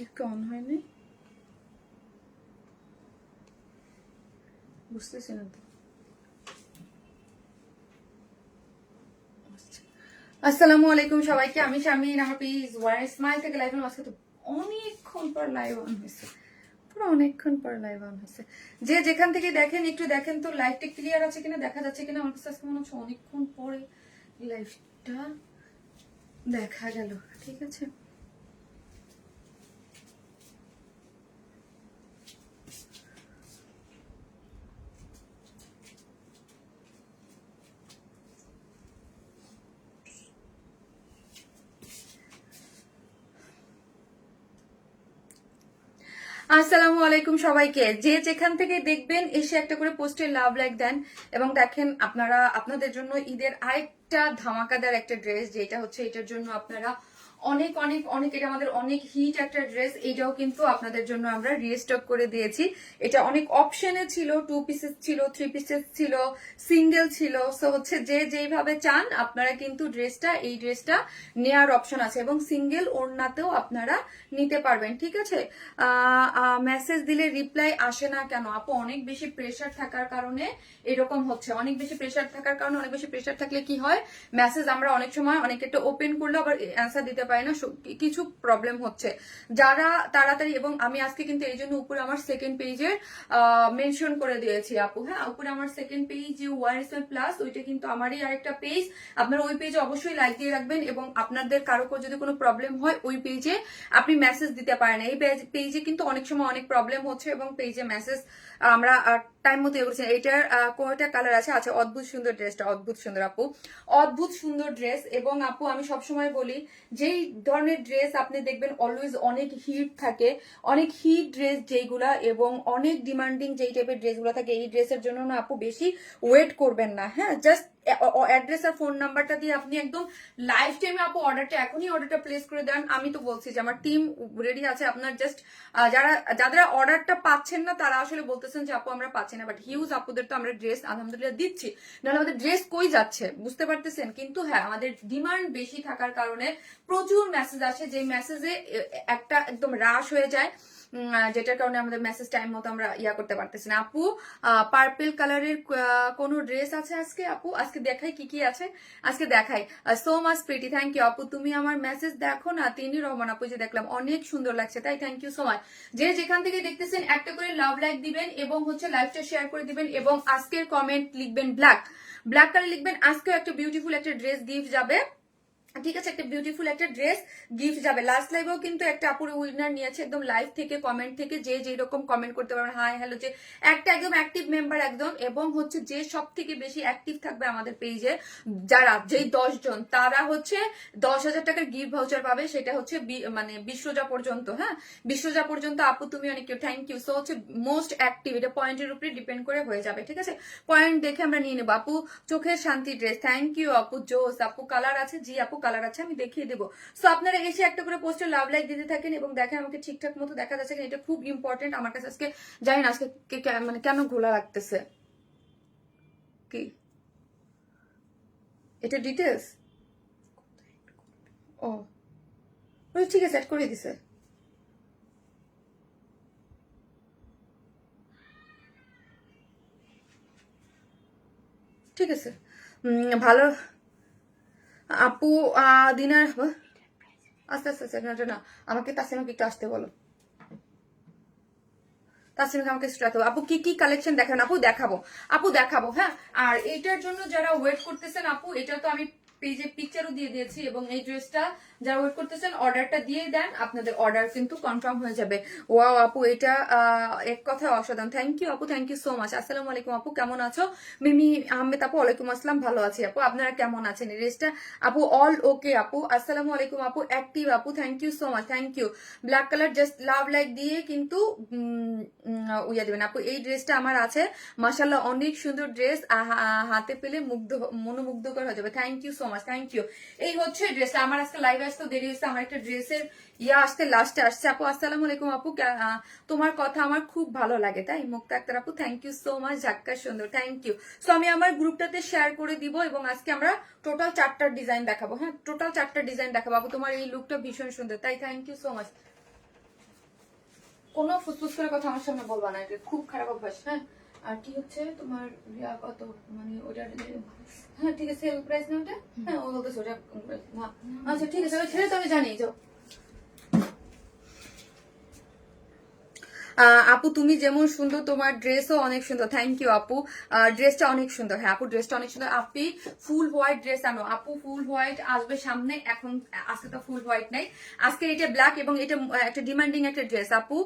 একটু অন হয়নি, বুঝতেছি না তো। আসসালামু আলাইকুম সবাইকে, আমি শারমিন, আমার পেজ ওয়ার স্মাইল থেকে লাইভ আজকে তো অনেকক্ষণ পর লাইভ অন হয়েছে, পুরো অনেকক্ষণ পর লাইভ অন হয়েছে। যে যেখান থেকে দেখেন একটু দেখেন তো লাইভটা ক্লিয়ার আছে কিনা, দেখা যাচ্ছে কিনা। আমার কাছে আজকে মনে হচ্ছে অনেকক্ষণ পরে লাইভটা দেখা গেল। ঠিক আছে, আসসালামু আলাইকুম সবাইকে। যে যেখান থেকে দেখবেন এসে একটা করে পোস্টে লাভ লাইক দেন এবং দেখেন আপনারা আপনাদের জন্য ঈদের আরেকটা ধামাকাদার একটা ড্রেস, যেটা হচ্ছে এটার জন্য আপনারা অনেক অনেক অনেক, এটা আমাদের অনেক হিট একটা ড্রেস। এটাও কিন্তু আপনাদের জন্য আমরা রিস্টক করে দিয়েছি। এটা অনেক অপশনে ছিল, 2 পিসেস ছিল, 3 পিসেস ছিল, সিঙ্গেল ছিল। সো হচ্ছে যে যেইভাবে চান আপনারা কিন্তু এই ড্রেসটা নেয়ার অপশন আছে এবং সিঙ্গেল ওড়নাতেও আপনারা নিতে পারবেন। ঠিক আছে, মেসেজ দিলে রিপ্লাই আসে না কেন আপু? অনেক বেশি প্রেশার থাকার কারণে এরকম হচ্ছে। অনেক বেশি প্রেশার থাকার কারণে, অনেক বেশি প্রেশার থাকলে কি হয়, মেসেজ আমরা অনেক সময় অনেক একটা ওপেন করলে আবার অ্যান্সার দিতে পারি না, কিছু প্রবলেম হচ্ছে। যারা তাড়াতাড়ি, এবং আমি আজকে কিন্তু এই জন্য উপরে আমার সেকেন্ড পেজে মেনশন করে দিয়েছি আপু। হ্যাঁ, উপরে আমার সেকেন্ড পেজ যে ওয়ারএসএল প্লাস, ওইটা কিন্তু আমারই আরেকটা পেজ। আপনারা ওই পেজে অবশ্যই লাইক দিয়ে রাখবেন এবং আপনাদের কারো যদি কোনো প্রবলেম হয় ওই পেজে আপনি মেসেজ দিতে পারেন। এই পেজে কিন্তু অনেক সময় অনেক প্রবলেম হচ্ছে এবং পেজে মেসেজ আমরা টাইম মতো করছি। এটার কয়টা কালার আছে? আচ্ছা, অদ্ভুত সুন্দর ড্রেসটা, অদ্ভুত সুন্দর আপু, অদ্ভুত সুন্দর ড্রেস। এবং আপু আমি সবসময় বলি, যেই ধরনের ড্রেস আপনি দেখবেন অলওয়েজ অনেক হিট থাকে, অনেক হিট ড্রেস যেইগুলা এবং অনেক ডিমান্ডিং যেই টাইপের ড্রেসগুলো থাকে, এই ড্রেসের জন্য না আপু বেশি ওয়েট করবেন না। হ্যাঁ, জাস্ট অ্যাড্রেস আর ফোন নাম্বারটা দিয়ে আপনি একদম লাইভ টাইমে আপু এখনই অর্ডারটা প্লেস করে দেন। আমি তো বলছি যে আমার টিম রেডি আছে। আপনার জাস্ট যারা অর্ডারটা পাচ্ছেন না তারা আসলে বলতেছেন যে আপু আমরা পাচ্ছি না, বাট হিউজ আপুদের তো আমরা ড্রেস আলহামদুলিল্লাহ দিচ্ছি, নাহলে আমাদের ড্রেস কই যাচ্ছে, বুঝতে পারতেছেন? কিন্তু হ্যাঁ, আমাদের ডিমান্ড বেশি থাকার কারণে প্রচুর মেসেজ আসে, যে মেসেজে একটা একদম রাশ হয়ে যায়, যেটার কারণে আমাদের মেসেজ টাইম মতো আমরা করতে পারতেছি না। আপু পার্পল কালারের কোন ড্রেস আছে আজকে? আপু আজকে দেখাই কি কি আছে, আজকে দেখাই। So much pretty, thank you আপু। তুমি আমার মেসেজ দেখো না? তিনি রহমান আপু, যে দেখলাম অনেক সুন্দর লাগছে, তাই থ্যাংক ইউ সো মাচ। যে যেখান থেকে দেখতেছেন একটা করে লাভ লাইক দিবেন এবং হচ্ছে লাইভটা শেয়ার করে দিবেন এবং আজকের কমেন্ট লিখবেন ব্ল্যাক কালার লিখবেন। আজকেও একটা বিউটিফুল একটা ড্রেস গিফট যাবে। ঠিক আছে, একটা বিউটিফুল একটা ড্রেস গিফট যাবে। লাস্ট লাইভেও কিন্তু একটা আপুর উইনার নিয়েছে, একদম লাইভ থেকে কমেন্ট থেকে, যে যেই রকম কমেন্ট করতে পারবেন, হাই হ্যালো, যে একটা একদম অ্যাক্টিভ মেম্বার একদম, এবং হচ্ছে যে সব থেকে বেশি অ্যাক্টিভ থাকবে আমাদের পেজে, যারা যেই 10 জন, তারা হচ্ছে 10,000 টাকার গিফট ভাউচার পাবে। সেটা হচ্ছে মানে 20 রোজা পর্যন্ত। হ্যাঁ, 20 রোজা পর্যন্ত আপু তুমি অনেক থ্যাংক ইউ। সো হচ্ছে মোস্ট অ্যাক্টিভ, এটা পয়েন্টের উপরে ডিপেন্ড করে হয়ে যাবে। ঠিক আছে, পয়েন্ট দেখে আমরা নিয়ে নেবো। আপু চোখের শান্তি ড্রেস, থ্যাংক ইউ আপু, জোস আপু। কালার আছে? জি আপু কালার আছে, আমি দেখিয়ে দেবো। সো আপনারা এসে একটা করে পোস্টে লাভ লাইক দিতে থাকেন এবং দেখেন আমাকে ঠিকঠাক মতো দেখা যাচ্ছে কিনা। এটা খুব ইম্পর্টেন্ট আমার কাছে। আজকে জানি না আজকে মানে কেন ঘোলা লাগতেছে। কি এটা ডিটেলস? ও ঠিক আছে, অ্যাড করে দিছে। ঠিক আছে, ভালো আপু। দিনার আস্তে আস্তে আস্তে না, আমাকে তাসিমাকে একটু আসতে বলো। তাসিমাকে আমাকে একটু আসতে বলো। আপু কি কি কালেকশন দেখাবেন? আপু দেখাবো। হ্যাঁ, আর এইটার জন্য যারা ওয়েট করতেছেন আপু, এটা তো আমি পেজে পিকচারও দিয়ে দিয়েছি এবং এই ড্রেসটা যারা ওয়েট করতেছেন অর্ডারটা দিয়ে দেন, আপনাদের অর্ডার কিন্তু কনফার্ম হয়ে যাবে। ওয়াও আপু, এটা এক কথায় অসাধারণ। থ্যাংক ইউ আপু, থ্যাংক ইউ সো মাচ। আসসালামু আলাইকুম আপু, কেমন আছো? মিমি আহমেদ আপু, ওয়ালাইকুম আসসালাম, ভালো আছি আপু, আপনারা কেমন আছেন? এই ড্রেসটা আপু অল ওকে আপু। আসসালামু আলাইকুম আপু, অ্যাক্টিভ আপু, thank you so much, thank you. Black colour just love like দিয়ে কিন্তু উইয়া দিবেন আপু। এই ড্রেসটা আমার আছে, মাশাআল্লাহ অনেক সুন্দর ড্রেস, হাতে পেলে মনোমুগ্ধকর হয়ে যাবে। Thank you so much, thank you. এই হচ্ছে ড্রেসটা আমার। আজকে লাইভে আসতে দেরি হয়েছে, আমার একটা ড্রেসের আসতে লাস্টে আসছে আপু। আসসালামু আলাইকুম আপু, তোমার কথা আমার খুব ভালো লাগে, তাই মুক্তা আক্তার আপু, থ্যাংক ইউ সো মাচ, ঝাক্কা সুন্দর, থ্যাংক ইউ। সো আমি আমার গ্রুপটাতে শেয়ার করে দিব এবং আজকে আমরা টোটাল 4টা ডিজাইন দেখাবো। হ্যাঁ, টোটাল 4টা ডিজাইন দেখাবো আপু। তোমার এই লুকটা ভীষণ সুন্দর, তাই থ্যাংক ইউ সো মাচ। কোনো ফুসফুস করে কথা আমার সামনে বলবা না, এটা খুব খারাপ অভ্যাস। হ্যাঁ, আর কি হচ্ছে তোমার কত মানে ওটা, হ্যাঁ ঠিক আছে সেল প্রাইস না ওটা, হ্যাঁ ও বলতেছে ওটা না, আচ্ছা ঠিক আছে ওই ছেড়ে তো আমি জানি। যাও আপু তুমি যেমন সুন্দর, তোমার ড্রেসও অনেক সুন্দর। থ্যাংক ইউ আপু, ড্রেসটা অনেক সুন্দর। হ্যাঁ আপু ড্রেসটা অনেক সুন্দর। আপনি ফুল হোয়াইট ড্রেস আনো আপু, ফুল হোয়াইট আসবে সামনে, এখন আজকে তো ফুল হোয়াইট নাই, আজকে এটা ব্ল্যাক এবং এটা একটা ডিমান্ডিং একটা ড্রেস আপু।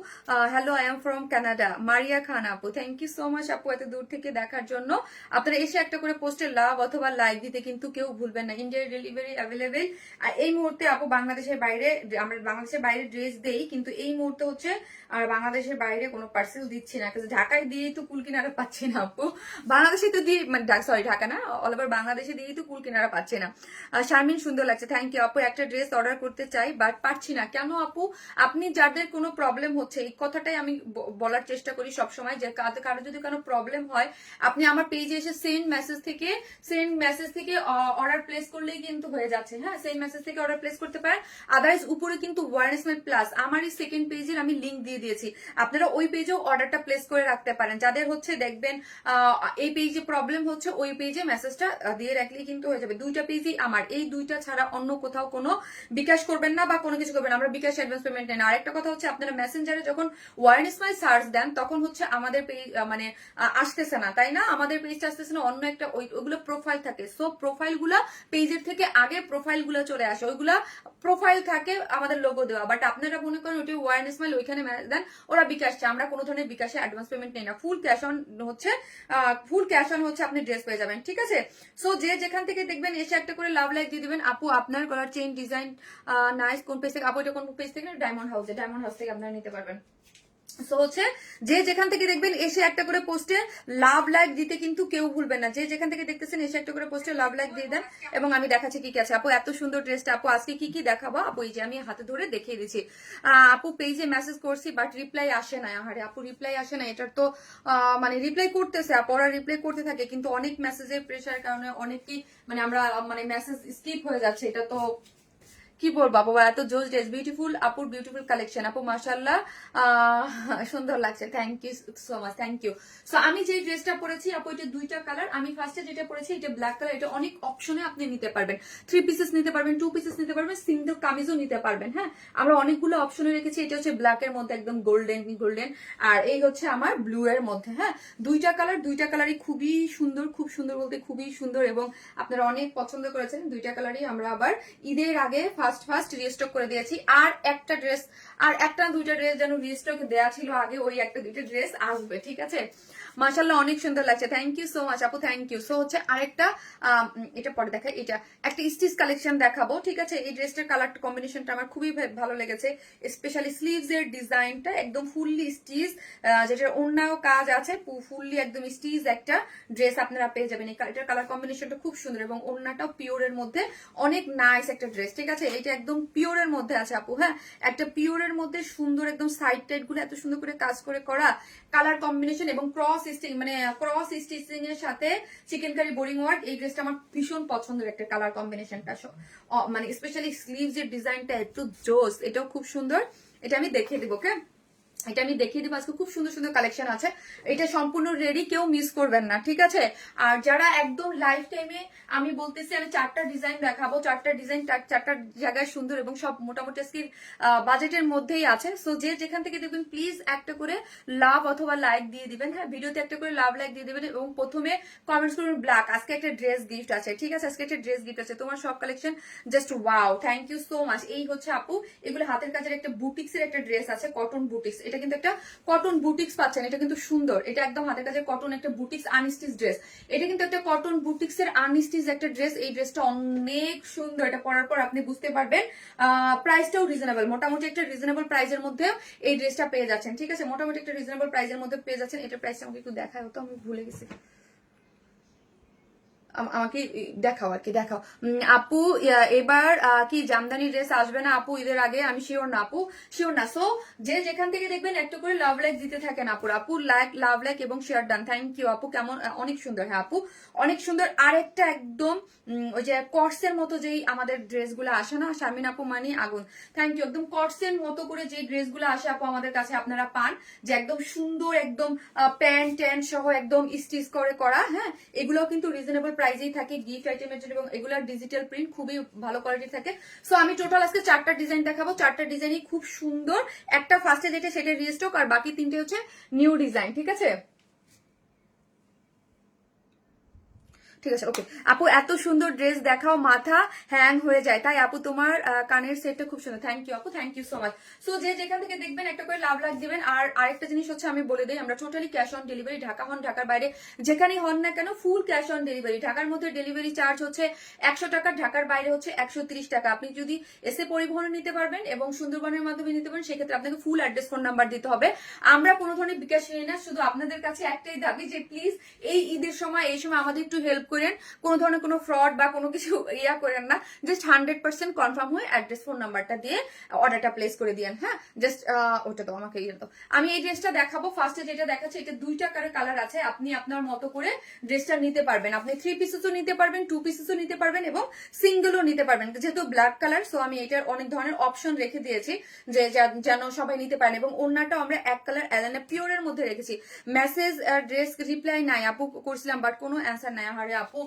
Hello, I am from Canada, Maria Khan আপু। থ্যাংক ইউ সো মাচ আপু এত দূর থেকে দেখার জন্য। আপনারা এসে একটা করে পোস্টে লাভ অথবা লাইক দিতে কিন্তু কেউ ভুলবেন না। ইন্ডিয়ার ডেলিভারি অ্যাভেলেবেল। আর এই মুহূর্তে আপু বাংলাদেশের বাইরে, আমরা বাংলাদেশের বাইরে ড্রেস দেই, কিন্তু এই মুহূর্তে হচ্ছে আর বাংলাদেশের বাইরে কোনো পার্সেল দিচ্ছি না, ঢাকায় দিয়েই তো কুল কিনারা পাচ্ছি না আপু, বাংলাদেশে তো দিয়ে মানে সরি ঢাকা না, অল ওভার বাংলাদেশে দিয়েই তো কুল কিনারা পাচ্ছি না। শারমিন সুন্দর লাগছে, থ্যাংক ইউ আপু। একটা ড্রেস অর্ডার করতে চাই বাট পারছি না, কেন আপু? আপনি যাদের কোনো প্রবলেম হচ্ছে, এই কথাটাই আমি বলার চেষ্টা করি সবসময়, যে কারো যদি কোনো প্রবলেম হয়, আপনি আমার পেজে এসে সেন্ড মেসেজ থেকে অর্ডার প্লেস করলেই কিন্তু হয়ে যাচ্ছে। হ্যাঁ, সেন্ড মেসেজ থেকে অর্ডার প্লেস করতে পারেন। আদারওয়াইজ উপরে কিন্তু ওয়ারেন্স মাই প্লাস আমার এই সেকেন্ড পেজের আমি লিঙ্ক দিয়ে দিয়েছি, আপনারা ওই পেজেও অর্ডারটা প্লেস করে রাখতে পারেন। যাদের হচ্ছে দেখবেন এই পেজে প্রবলেম হচ্ছে, ওই পেজে মেসেজটা দিয়ে রাখলেই কিন্তু হয়ে যাবে। দুইটা পেজই আমার, এই দুইটা ছাড়া অন্য কোথাও কোনো বিকাশ করবেন না বা কোনো কিছু করবেন, আমরা বিকাশ অ্যাডভান্স পেমেন্ট নেই না। আরেকটা কথা হচ্ছে, আপনারা মেসেঞ্জারে যখন ওয়ারেন্স মাই সার্চ দেন তখন হচ্ছে আমাদের পেজ মানে আসতেছে না, তাই না? আমাদের পেজটা আসতেছে না, অন্য একটা ওইগুলো প্রোফাইল থাকে। সো প্রোফাইল গুলা পেজের থেকে আগে প্রোফাইল গুলা চলে আসে, ওইগুলা প্রোফাইল থাকে আমাদের লোগো দেওয়া, বাট আপনারা মনে করেন ওইটা ওয়ারেন্স মাইল ওইখানে দেন, ওরা বিকাশ চায়। আমরা কোনো ধরনের বিকাশে অ্যাডভান্স পেমেন্ট নেই না, ফুল ক্যাশ অন হচ্ছে আপনি ড্রেস পেয়ে যাবেন, ঠিক আছে? সো যে যেখান থেকে দেখবেন এসে একটা করে লাভ লাইক দিয়ে দিবেন। আপু আপনার গলার চেইন ডিজাইন নাইস, কোন পেজ থেকে আপু? এটা কোন পেজ থেকে? ডায়মন্ড হাউস থেকে আপনারা নিতে পারবেন। সো হচ্ছে যে যেখান থেকে দেখবেন এসে একটা করে পোস্টে লাভ লাইক দিতে কিন্তু কেউ ভুলবেন না। যে যেখান থেকে দেখতেছেন এসে একটা করে পোস্টে লাভ লাইক দিয়ে দেন, এবং আমি দেখাচ্ছি কি কি আছে। আপু এত সুন্দর ড্রেসটা, আপু আজকে কি কি দেখাবো? আপু এই যে আমি হাতে ধরে দেখিয়ে দিচ্ছি। আপু পেজে মেসেজ করছি বাট রিপ্লাই আসে না। আরে আপু রিপ্লাই আসে না, এটার তো মানে রিপ্লাই করতেছে আপু, ওরা রিপ্লাই করতে থাকে, কিন্তু অনেক মেসেজের প্রেশার কারণে অনেকেই মানে আমরা মানে মেসেজ স্কিপ হয়ে যাচ্ছে। এটা তো কি বলবো আপু, এত জোস ড্রেস, বিউটিফুল আপুর বিউটিফুল কালেকশন আপু, মাশাআল্লাহ সুন্দর লাগছে। Thank you so much, thank you. So আমি যে ড্রেসটা পরেছি আপু, এটা দুইটা কালার। আমি ফার্স্টে যেটা পরেছি এটা ব্ল্যাক কালার, এটা অনেক অপশনে আপনি নিতে পারবেন, 3 পিসেস নিতে পারবেন, 2 পিসেস নিতে পারবেন, সিঙ্গেল কামিজও নিতে পারবেন। হ্যাঁ, আমরা অনেকগুলো অপশনে রেখেছি। এটা হচ্ছে ব্ল্যাক এর মধ্যে একদম গোল্ডেন, আর এই হচ্ছে আমার ব্লু এর মধ্যে। হ্যাঁ, দুইটা কালারই খুবই সুন্দর, খুব সুন্দর বলতে খুবই সুন্দর, এবং আপনারা অনেক পছন্দ করেছেন। দুইটা কালারই আমরা আবার ঈদের আগে ফার্স্ট রিস্টক করে দিয়েছি। আর একটা দুইটা ড্রেস যেন রিস্টক দেওয়া ছিল আগে, ওই একটা দুইটা ড্রেস আসবে, ঠিক আছে? মাশাআল্লাহ অনেক সুন্দর লাগছে, থ্যাংক ইউ সো মাচ আপু, থ্যাংক ইউ। সো হচ্ছে আরেকটা এটা পরে দেখাই, এটা একটা স্টিচ কালেকশন দেখাবো, ঠিক আছে? এই ড্রেসটার কালার কম্বিনেশনটা আমার খুবই ভালো লেগেছে, স্পেশালি স্লিভস এর ডিজাইনটা একদম ফুললি স্টিচ, যেটার অন্যান্য কাজ আছে, ফুললি একদম স্টিচ একটা ড্রেস আপনারা পেয়ে যাবেন। এটার কালার কম্বিনেশনটা খুব সুন্দর, এবং অন্যটাও পিওরের মধ্যে অনেক নাইস একটা ড্রেস, ঠিক আছে? এটা একদম পিওরের মধ্যে আছে আপু। হ্যাঁ, একটা পিওরের মধ্যে সুন্দর একদম সাইড টাইড গুলো এত সুন্দর করে কাজ করে করা, কালার কম্বিনেশন এবং ক্রস স্টিচিং এর সাথে চিকেন কারি বোরিং ওয়ার্ক। এই ড্রেসটা আমার ভীষণ পছন্দের একটা কালার কম্বিনেশনটা, মানে স্পেশালি স্লিভস এর ডিজাইনটা একটু জোস, এটাও খুব সুন্দর। এটা আমি দেখিয়ে দিব, ওকে? এটা আমি দেখিয়ে দিব। আজকে খুব সুন্দর সুন্দর কালেকশন আছে, এটা সম্পূর্ণ রেডি, কেউ মিস করবেন না, ঠিক আছে? আর যারা একদম লাইফ টাইমে, আমি বলতেছি আমি 4টা ডিজাইন দেখাবো, 4টা ডিজাইন 4টা জায়গায় সুন্দর, এবং সব মোটামুটি আজকে বাজেটের মধ্যেই আছে। সো যে যেখান থেকে দেখবেন প্লিজ একটা করে লাভ অথবা লাইক দিয়ে দিবেন। হ্যাঁ, ভিডিওতে একটা করে লাভ লাইক দিয়ে দিবেন, এবং প্রথমে কমেন্টস করবেন ব্ল্যাক, আজকে একটা ড্রেস গিফট আছে, ঠিক আছে? আজকে একটা ড্রেস গিফট আছে, তোমার সব collection just wow, thank you so much. এই হচ্ছে আপু, এগুলো হাতের কাজের একটা বুটিক্স এর একটা ড্রেস আছে, কটন বুটিক্স, এটা কিন্তু একটা কটন বুটিক্স পাচ্ছেন, এটা কিন্তু সুন্দর, এটা একদম হাতের কাছে কটন একটা বুটিক্স আনস্টিচ ড্রেস, এটা কিন্তু একটা কটন বুটিক্স এর আনস্টিচ একটা ড্রেস। এই ড্রেসটা অনেক সুন্দর, এটা পরার পর আপনি বুঝতে পারবেন। প্রাইসটাও রিজনেবল, মোটামুটি একটা রিজনেবল প্রাইসের মধ্যে এই ড্রেসটা পেয়ে যাচ্ছেন, ঠিক আছে? মোটামুটি একটা রিজনেবল প্রাইসের মধ্যে পেয়ে যাচ্ছেন। এটার প্রাইসটা আমাকে একটু দেখায় হতো, আমি ভুলে গেছি। আমাকে দেখাও আর কি, দেখাও। আপু এবার কি জামদানি ড্রেস আসবে না আপু ঈদের আগে? আমি শিওর না আপু, শিওর না। সো যে যেখান থেকে দেখবেন একটু করে লাভ লাইক দিতে থাকেন আপু। আপু লাইক, লাভ লাইক এবং শেয়ার ডান। থ্যাংক ইউ আপু। কেমন, অনেক সুন্দর। হ্যাঁ আপু অনেক সুন্দর। আরেকটা একদম ওই যে কর্সের মতো যেই আমাদের ড্রেসগুলো আসে না শারমিন আপু, মানে আগুন। Thank you. একদম কর্সের মতো করে যে ড্রেসগুলো আসে আপু আমাদের কাছে আপনারা পান, যে একদম সুন্দর, একদম প্যান্ট ট্যান্ট সহ একদম স্টিচ করে করা। হ্যাঁ, এগুলো কিন্তু রিজনেবল প্রাইসেই থাকে গিফট আইটেমের জন্য, এবং এগুলোর ডিজিটাল প্রিন্ট খুবই ভালো কোয়ালিটির থাকে। সো আমি টোটাল আজকে 4টা ডিজাইন দেখাবো, 4টা ডিজাইনই খুব সুন্দর। একটা ফার্স্টে যেটা সেটা রিস্টক, আর বাকি 3টে হচ্ছে নিউ ডিজাইন, ঠিক আছে? ঠিক আছে, ওকে আপু। এত সুন্দর ড্রেস দেখাও, মাথা হ্যাং হয়ে যায়। তাই আপু তোমার কানের সেটটা খুব সুন্দর। থ্যাংক ইউ আপু, thank you so much. So যে যেখান থেকে দেখবেন একটা করে লাভ লাগ দিবেন। আর আরেকটা জিনিস হচ্ছে আমি বলে দিই, আমরা totally cash on delivery, Dhaka হন ঢাকার বাইরে যেখানেই হন না কেন ফুল ক্যাশ অন ডেলিভারি। ঢাকার মধ্যে ডেলিভারি চার্জ হচ্ছে 100 টাকা, ঢাকার বাইরে হচ্ছে 130 টাকা। আপনি যদি এসে পরিবহনে নিতে পারবেন এবং সুন্দরবনের মাধ্যমে নিতে পারেন, সেক্ষেত্রে আপনাকে ফুল অ্যাড্রেস ফোন নাম্বার দিতে হবে। আমরা কোনো ধরনের বিকাশ নিই না, শুধু আপনাদের কাছে একটাই দাবি যে প্লিজ এই ঈদের সময়, এই সময় আমাদের একটু হেল্প করেন। কোনো ধরনের কোনো ফ্রড বা কোনো কিছু ইয়া করেন না, জাস্ট 100% কনফার্ম হয়ে অ্যাড্রেস ফোন নাম্বারটা দিয়ে অর্ডারটা প্লেস করে দিয়েন। হ্যাঁ, জাস্ট ওটা তো আমাকে ইয়ে তো। আমি এই ড্রেসটা দেখাবো। ফার্স্টে যেটা দেখাচ্ছে, এটা 2টা কালার আছে। আপনি আপনার মতো করে ড্রেসটা নিতে পারবেন। আপনি 3 পিসেসও নিতে পারবেন, 2 পিসেসও নিতে পারবেন এবং সিঙ্গেলও নিতে পারবেন। যেহেতু ব্ল্যাক কালার, সো আমি এটার অনেক ধরনের অপশন রেখে দিয়েছি যে যেন সবাই নিতে পারেন। এবং ওড়নাটাও আমরা এক কালার অ্যালানা পিওরের মধ্যে রেখেছি। মেসেজ ড্রেস রিপ্লাই নাই আপু করছিলাম, বাট কোনো অ্যান্সার নাই। আরে আপু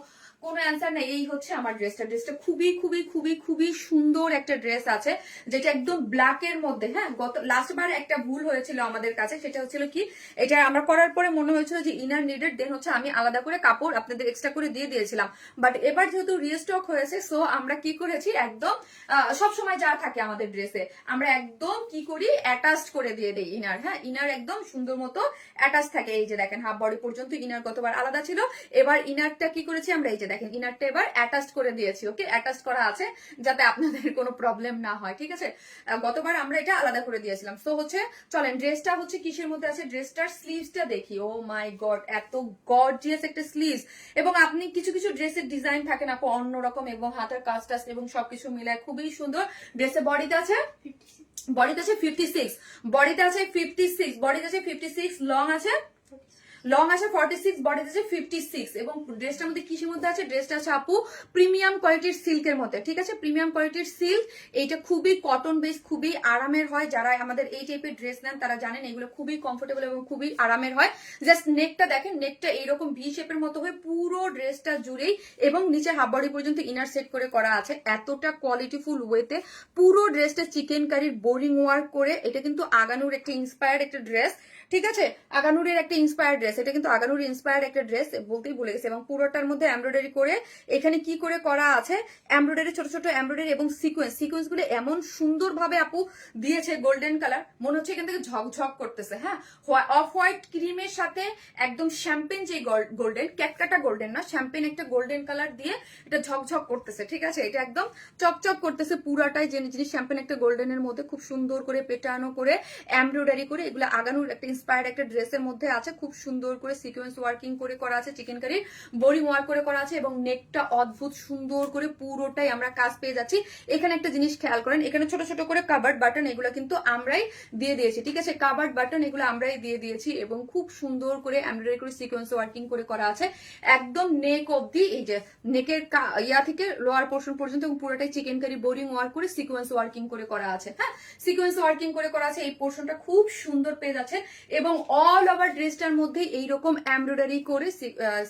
কোনো অ্যান্সার নাই। এই হচ্ছে আমার ড্রেসটা। ড্রেসটা খুবই খুবই খুবই খুবই সুন্দর একটা ড্রেস আছে, যেটা একদম ব্ল্যাক এর মধ্যে। হ্যাঁ, গত লাস্টবার একটা ভুল হয়েছিল আমাদের কাছে, সেটা হচ্ছিল কি, এটা আমরা করার পরে মনে হয়েছিল যে ইনার নিডেড, দেন হচ্ছে আমি আলাদা করে কাপড় আপনাদের এক্সট্রা করে দিয়ে দিয়েছিলাম। বাট এবার যেহেতু রিস্টক হয়েছে, সো আমরা কি করেছি, একদম সবসময় যা থাকে আমাদের ড্রেসে আমরা একদম কি করি, অ্যাটাচড করে দিয়ে দেই ইনার। হ্যাঁ, ইনার একদম সুন্দর মতো অ্যাটাচ থাকে। এই যে দেখেন, হাফ বডি পর্যন্ত ইনার গতবার আলাদা ছিল, এবার ইনারটা কি করেছি আমরা, এই যে দেখেন ইনারটা এবার অ্যাটাচড করে দিয়েছি। ওকে, অ্যাটাচড করা আছে যাতে আপনাদের কোনো প্রবলেম না হয়, ঠিক আছে? গতবার আমরা এটা আলাদা করে দিয়েছিলাম। সো হচ্ছে চলেন, ড্রেসটা হচ্ছে কিসের মধ্যে আছে, ড্রেসটার স্লিভসটা দেখি। ও মাই গড, এত গর্জিয়াস একটা স্লিভস। এবং আপনি কিছু কিছু ড্রেসের ডিজাইন থাকে না অন্যরকম, এবং হাতের কাজ টাজ এবং সবকিছু মিলায় খুবই সুন্দর। ড্রেসে বডিতে আছে 56, বডিতে আছে 56, বডিতে আছে 56, লং আছে 46, বডিতে আছে 56। এবং ড্রেসটার মধ্যে কিসের মধ্যে আছে, ড্রেসটা আছে আপু প্রিমিয়াম কোয়ালিটির সিল্কের মধ্যে, ঠিক আছে? প্রিমিয়াম কোয়ালিটির সিল্ক। এইটা খুবই কটন বেস, খুবই আরামের হয়। যারা আমাদের এই টাইপের ড্রেস নেন তারা জানেন এগুলো খুবই কমফোর্টেবল এবং খুবই আরামের হয়। জাস্ট নেকটা দেখেন, নেকটা এইরকম ভি শেপের মতো হয়ে পুরো ড্রেসটা জুড়েই, এবং নিচে হাফ বডি পর্যন্ত ইনার সেট করে করা আছে এতটা কোয়ালিটিফুল ওয়েতে। পুরো ড্রেসটা চিকেন কারির বোরিং ওয়ার্ক করে। এটা কিন্তু আগানুর একটা ইন্সপায়ার্ড একটা ড্রেস, ঠিক আছে? আগানুরের একটা ইন্সপায়ার্ড ড্রেস, এটা কিন্তু আগানুর ইন্সপায়ার্ড একটা ড্রেস, বলতেই ভুলে গেছে। এবং পুরোটার মধ্যে এমব্রয়ডারি করে, এখানে কি করে করা আছে, এমব্রয়ডারি, ছোট ছোট এমব্রয়ডারি এবং সিকোয়েন্স গুলো এমন সুন্দর ভাবে আপু দিয়েছে, গোল্ডেন কালার, মনে হচ্ছে এখান থেকে ঝকঝক করতেছে। হ্যাঁ, অফ হোয়াইট ক্রিমের সাথে একদম শ্যাম্পেন, যে গোল্ডেন, ক্যাটকাটা গোল্ডেন না, শ্যাম্পেন একটা গোল্ডেন কালার দিয়ে এটা ঝকঝক করতেছে, ঠিক আছে? এটা একদম চকচক করতেছে পুরাটাই, যে জিনিস শ্যাম্পেন একটা গোল্ডেনের মধ্যে খুব সুন্দর করে পেটানো করে এমব্রয়ডারি করে, এগুলো আগানুর একটা ইন্সপায়ার্ড একটা ড্রেসের মধ্যে আছে। খুব সুন্দর করে সিকোয়েন্স ওয়ার্কিং করে করা আছে, চিকেন কারি বোরিং ওয়ার্ক করে করা আছে, এবং নেকটা অদ্ভুত সুন্দর করে পুরোটাই আমরা কাজ পেয়ে যাচ্ছি। এখানে একটা জিনিস খেয়াল করেন, এখানে ছোট ছোট করে কাভার্ড বাটন, এগুলো কিন্তু আমরাই দিয়ে দিয়েছি, ঠিক আছে? কাভার্ড বাটন এগুলো আমরাই দিয়ে দিয়েছি, এবং খুব সুন্দর করে এমব্রয়ডারি করে সিকোয়েন্স ওয়ার্কিং করে করা আছে একদম নেক অবধি। এই যে নেকের ইয়া থেকে লোয়ার পোর্শন পর্যন্ত, এবং পুরোটাই চিকেন কারি বোরিং ওয়ার্ক করে সিকোয়েন্স ওয়ার্কিং করে করা আছে। হ্যাঁ, সিকোয়েন্স ওয়ার্কিং করে করা আছে। এই পোর্শনটা খুব সুন্দর পেয়ে যাচ্ছে, এবং অল ওভার ড্রেসটার মধ্যে এইরকম এমব্রয়ডারি করে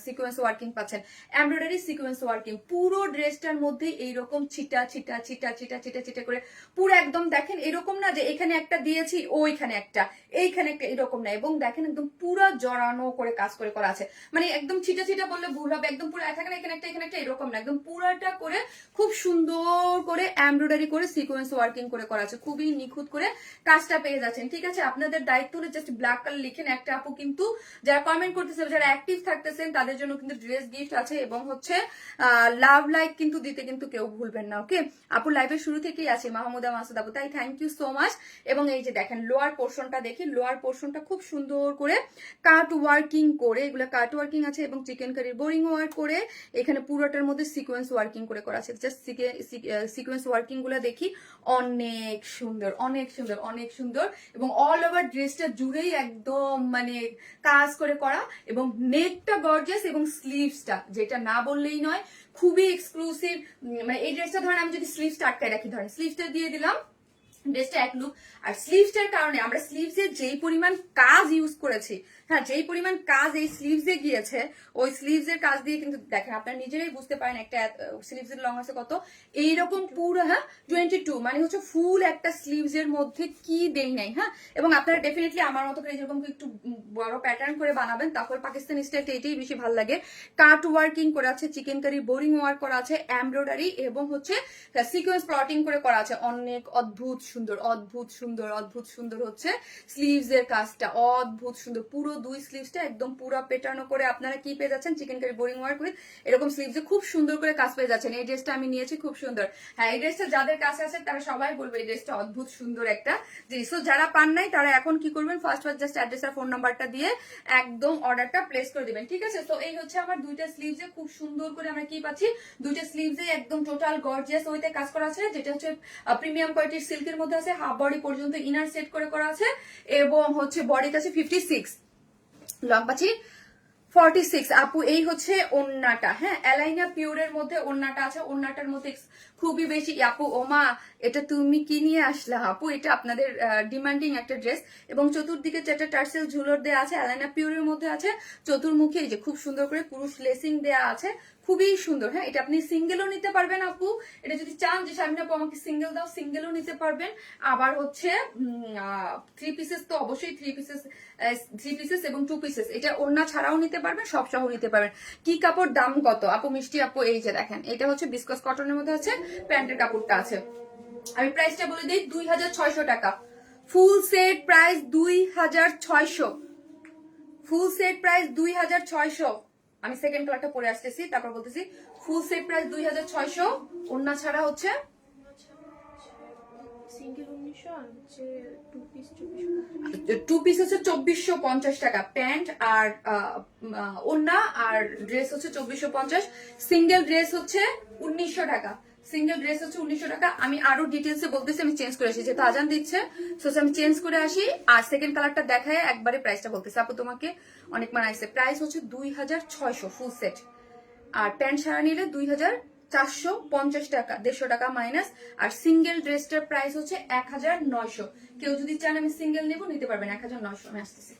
সিকোয়েন্স ওয়ার্কিং পাচ্ছেন। এমব্রয়ডারি সিকোয়েন্স ওয়ার্কিং পুরো ড্রেসটার মধ্যে এইরকম ছিটা ছিটা ছিটা ছিটা ছিটা ছিটা করে পুরো একদম দেখেন, এরকম না যে এখানে একটা দিয়েছি ওইখানে একটা, এইখানে একটা, এরকম না। এবং দেখেন একদম পুরো জড়ানো করে কাজ করে করা আছে। মানে একদম ছিটা ছিটা বললে ভুল হবে, একদম পুরো এখানে একটা এখানে একটা, এরকম না, একদম পুরাটা করে খুব সুন্দর করে এমব্রয়ডারি করে সিকোয়েন্স ওয়ার্কিং করে করা আছে। খুবই নিখুঁত করে কাজটা পেয়ে যাচ্ছেন, ঠিক আছে? আপনাদের দায়িত্ব হলো জাস্ট ব্ল্যাক কালার লিখেন একটা আপু কিন্তু যারা কমেন্ট করতেছে, যারা অ্যাক্টিভ থাকতেছেন তাদের জন্য কিন্তু ড্রেস গিফট আছে এবং হচ্ছে লাভ লাইক কিন্তু দিতে কিন্তু কেউ ভুলবেন না। ওকে আপু লাইভের শুরু থেকেই আছে মাহমুদা মাসুদ আপু, তাই থ্যাংক ইউ সো মাচ। এবং এই যে দেখেন লোয়ার পোর্শনটা দেখি, লোয়ার পোর্শনটা খুব সুন্দর করে কাট ওয়ার্কিং করে, এগুলো কাট ওয়ার্কিং আছে এবং চিকেন কারির বোরিং ওয়ার্ক করে, এখানে পুরোটার মধ্যে সিকোয়েন্স ওয়ার্কিং করে করা আছে। জাস্ট সিকোয়েন্স ওয়ার্কিং গুলো দেখি, অনেক সুন্দর অনেক সুন্দর অনেক সুন্দর এবং অল ওভার ড্রেসটা জুড়েই একদম মানে কাজ করে করা এবং নেকটা গর্জিয়াস এবং স্লিভসটা যেটা না বললেই নয়, খুবই এক্সক্লুসিভ। মানে এই ড্রেসটা ধরেন আমি যদি স্লিভসটা আটকায় রাখি, ধরেন স্লিভসটা দিয়ে দিলাম, ড্রেসটা এক লুক। আর স্লিভসটার কারণে আমরা স্লিভসের যেই পরিমাণ কাজ ইউজ করেছি, হ্যাঁ যেই পরিমাণ কাজ এই স্লিভসে গিয়েছে, ওই স্লিভসের কাজ দিয়ে কিন্তু দেখেন আপনারা নিজেরাই বুঝতে পারেন একটা স্লিভসের লং আছে কত, এইরকম পুরো হ্যাঁ 22 মানে হচ্ছে ফুল একটা স্লিভসের মধ্যে কি দেই নাই। হ্যাঁ এবং আপনারা ডেফিনেটলি আমার মতো করে যেরকম একটু বড় প্যাটার্ন করে বানাবেন, তারপর পাকিস্তানি স্টাইলটা এটাই বেশি ভালো লাগে। কাট ওয়ার্কিং করা আছে, চিকেন কারি বোরিং ওয়ার্ক করা আছে, এমব্রয়ডারি এবং হচ্ছে সিকোয়েন্স প্লটিং করে করা আছে, অনেক অদ্ভুত সুন্দর অদ্ভুত সুন্দর অদ্ভুত সুন্দর হচ্ছে স্লিভস এর কাজটা, অদ্ভুত সুন্দর। পুরো দুই স্লিভসটা একদম পুরো পেটানো করে আপনারা কি পেয়ে যাচ্ছেন, chicken curry boring work with এরকম স্লিভসে খুব সুন্দর করে কাজ পেয়ে যাচ্ছেন। এই ড্রেসটা আমি নিয়েছি, খুব সুন্দর। হ্যাঁ এই ড্রেসটা যাদের কাছে আছে তারা সবাই বলবে এই ড্রেসটা অদ্ভুত সুন্দর একটা জিনিস। তো যারা পান নাই তারা এখন কি করবেন, ফার্স্ট জাস্ট অ্যাড্রেস আর ফোন নাম্বারটা দিয়ে একদম অর্ডারটা প্লেস করে দিবেন, ঠিক আছে। তো এই হচ্ছে আমার দুইটা স্লিভসে খুব সুন্দর করে আমরা কি পাচ্ছি, দুইটা স্লিভসে একদম টোটাল গর্জিয়াস ওইতে কাজ করা আছে, যেটা হচ্ছে প্রিমিয়াম কোয়ালিটির সিল্কের মধ্যে আছে, হাফ বডি পর্যন্ত ইনার সেট করে করা আছে এবং হচ্ছে বডিতে আছে 56, লং পাচ্ছি 46। আপু এই হচ্ছে ওন্নাটা, হ্যাঁ অ্যালাইনা পিওরের মধ্যে ওন্নাটা আছে, ওন্নাটার মধ্যে খুবই বেশি আপু ওমা এটা তুমি কি নিয়ে আসলা আপু, এটা আপনাদের ডিমান্ডিং একটা ড্রেস এবং চতুর্দিকে যেটা টার্সেল ঝুলর দেওয়া আছে, অ্যালাইনা পিওরের মধ্যে আছে, চতুর্মুখী এই যে খুব সুন্দর করে পুরুষ লেসিং দেওয়া আছে, খুবই সুন্দর। হ্যাঁ এটা আপনি সিঙ্গেলও নিতে পারবেন আপু, এটা যদি চান যে শামিনা আপু আমাকে সিঙ্গেল দাও, সিঙ্গেলও নিতে পারবেন। আবার হচ্ছে 3 পিসেস, তো অবশ্যই 3 পিসেস এবং 2 পিসেস, এটা ওড়না ছাড়াও নিতে পারবেন, সব সহ নিতে পারবেন। কি কাপড়, দাম কত আপু মিষ্টি আপু, এই যে দেখেন এটা হচ্ছে বিস্কস কটনের মধ্যে আছে, প্যান্টের কাপড়টা আছে। আমি প্রাইসটা বলে দিই 2600 টাকা, full set price 2600, full set price 2600। আমি সেকেন্ড কালারটা পরে আসতেছি তারপর বলতেছি, ফুল সেট প্রাইস 2600, ওন্না ছাড়া হচ্ছে টু পিস হচ্ছে 2450 টাকা, প্যান্ট আর ওন্না আর ড্রেস হচ্ছে 2450, সিঙ্গেল ড্রেস হচ্ছে 1900 টাকা, সিঙ্গেল ড্রেস হচ্ছে 1900 টাকা। আমি আরো ডিটেলসে বলতেছি, আমি চেঞ্জ করে আসি যেহেতু আজান দিচ্ছে, সো আমি চেঞ্জ করে আসি আর সেকেন্ড কালারটা দেখায় একবারে প্রাইসটা বলতেছি। আপু তোমাকে অনেক মানাইছে, প্রাইস হচ্ছে 2600 ফুল সেট, আর প্যান্ট সারা নিলে 2450 টাকা, 150 টাকা মাইনাস। আর সিঙ্গেল ড্রেসটার প্রাইস হচ্ছে 1900। কেউ যদি চান আমি সিঙ্গেল নেবো নিতে পারবেন 1900। আমি আসতেছি।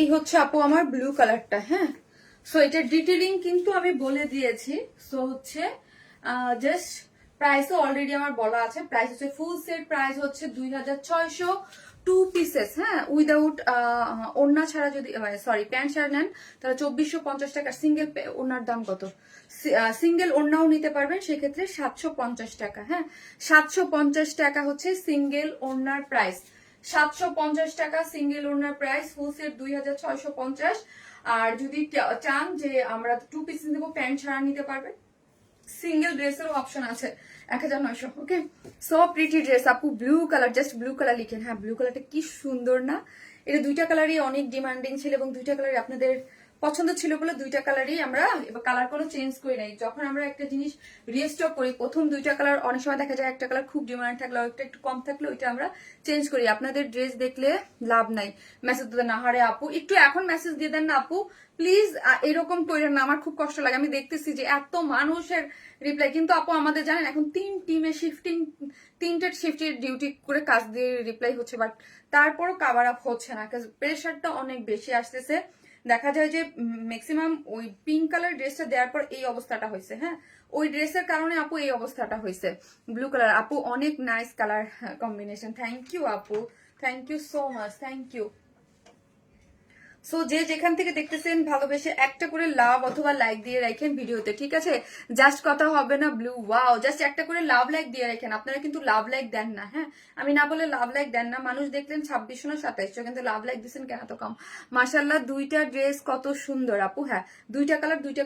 এই হচ্ছে আপু আমার ব্লু কালারটা, হ্যাঁ। সো এটার ডিটেলিং কিন্তু আমি বলে দিয়েছি। সো হচ্ছে জাস্ট প্রাইসও অলরেডি আমার বলা আছে। প্রাইস হচ্ছে ফুল সেট প্রাইস হচ্ছে 2600, 2 পিসেস, হ্যাঁ, উইদাউট ওড়না ছাড়া, যদি সরি প্যান্ট ছাড়া নেন তাহলে 2450 টাকা। সিঙ্গেল ওড়নার দাম কত? সিঙ্গেল ওড়নাও নিতে পারবেন সেক্ষেত্রে 750 টাকা, হ্যাঁ। 750 টাকা হচ্ছে সিঙ্গেল ওড়নার প্রাইস। 750 টাকা সিঙ্গেল ওড়নার প্রাইস। Full set 2650। আর যদি চান যে আমরা 2 পিস দেবো, প্যান্ট ছাড়া নিতে পারবেন। সিঙ্গেল ড্রেসেরও অপশন আছে 1900। ওকে, সো প্রিটি ড্রেস আপু। Blue colour, just blue colour লিখেন। হ্যাঁ, ব্লু কালারটা কি সুন্দর না? এটা দুইটা কালারই অনেক ডিমান্ডিং ছিল এবং দুইটা কালারই আপনাদের পছন্দ ছিল বলে দুইটা কালারই আমরা এবার কালার কোনো চেঞ্জ করি নাই। যখন আমরা একটা জিনিস রিস্টক করি, প্রথম দুইটা কালার অনেক সময় দেখা যায় একটা কালার খুব ডিমান্ড থাকলে, একটা একটু কম থাকলে ওইটা আমরা চেঞ্জ করি। আপনাদের ড্রেস দেখলে লাভ নাই, মেসেজ দিতে না। হারে আপু একটু এখন মেসেজ দিয়ে দেন না আপু প্লিজ, এরকম করেন না, আমার খুব কষ্ট লাগে। আমি দেখতেছি যে এত মানুষের রিপ্লাই, কিন্তু আপু আমাদের জানেন এখন 3 টিমে শিফটিং, 3টে শিফটের ডিউটি করে কাজ দিয়ে রিপ্লাই হচ্ছে, বাট তারপরও কাভার আপ হচ্ছে না, প্রেশারটা অনেক বেশি আসতেছে। দেখা যায় যে ম্যাক্সিমাম ওই পিঙ্ক কালার ড্রেসটা দেওয়ার পর এই অবস্থাটা হয়েছে, হ্যাঁ, ওই ড্রেসের কারণে আপু এই অবস্থাটা হয়েছে। ব্লু কালার আপু অনেক nice colour combination. Thank you আপু, thank you so much, thank you. So যে যেখান থেকে দেখতেছেন ভালোবেসে একটা করে লাভ অথবা লাইক দিয়ে রাখেন ভিডিওতে, ঠিক আছে? জাস্ট কথা হবে না ব্লু ওয়াও, জাস্ট একটা করে লাভ লাইক দিয়ে রাখেন। আপনারা কিন্তু লাভ লাইক দেন না, হ্যাঁ, আমি না বলে লাভ লাইক দেন না। মানুষ দেখলেন 2600 না 2700, কিন্তু লাভ লাইক দিচ্ছেন কেন এত কম? মাশাল্লাহ, দুইটা ড্রেস কত সুন্দর আপু। হ্যাঁ, দুইটা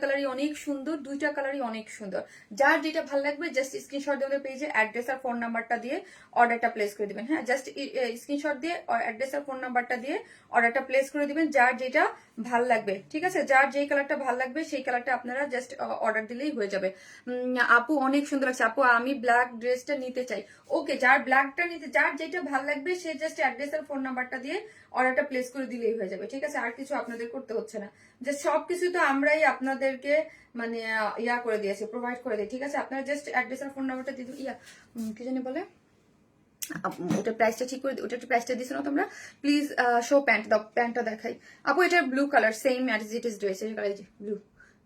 কালারই অনেক সুন্দর, দুইটা কালারই অনেক সুন্দর। যার যেটা ভালো লাগবে জাস্ট স্ক্রিনশট দিয়ে পেজে অ্যাড্রেস আর ফোন নাম্বারটা দিয়ে অর্ডারটা প্লেস করে দিবেন। হ্যাঁ, জাস্ট স্ক্রিনশট দিয়ে অ্যাড্রেস আর ফোন নাম্বারটা দিয়ে অর্ডারটা প্লেস করে দিবেন, যার যেটা ভাল লাগবে, ঠিক আছে? যার যেই কালারটা ভাল লাগবে সেই কালারটা আপনারা জাস্ট অর্ডার দিলেই হয়ে যাবে। আপু অনেক সুন্দর লাগছে আপু, আমি ব্ল্যাক ড্রেসটা নিতে চাই। ওকে, যার ব্ল্যাকটা নিতে, যার যেটা ভাল লাগবে সে জাস্ট অ্যাড্রেস আর ফোন নাম্বারটা দিয়ে অর্ডারটা প্লেস করে দিলেই হয়ে যাবে, ঠিক আছে? আর কিছু আপনাদের করতে হচ্ছে না, যে সবকিছু তো আমরাই আপনাদেরকে মানে ইয়া করে দিয়েছি, প্রোভাইড করে দিই, ঠিক আছে? আপনারা জাস্ট অ্যাড্রেস আর ফোন নাম্বারটা দিয়ে কি জানি বলে, ওটা প্রাইসটা ঠিক করে, ওটা একটু প্রাইসটা দিছো না তোমরা প্লিজ। শো প্যান্ট দাও, প্যান্টটা দেখাই আপু। এটা blue colour, same as it is dress, এই colour blue,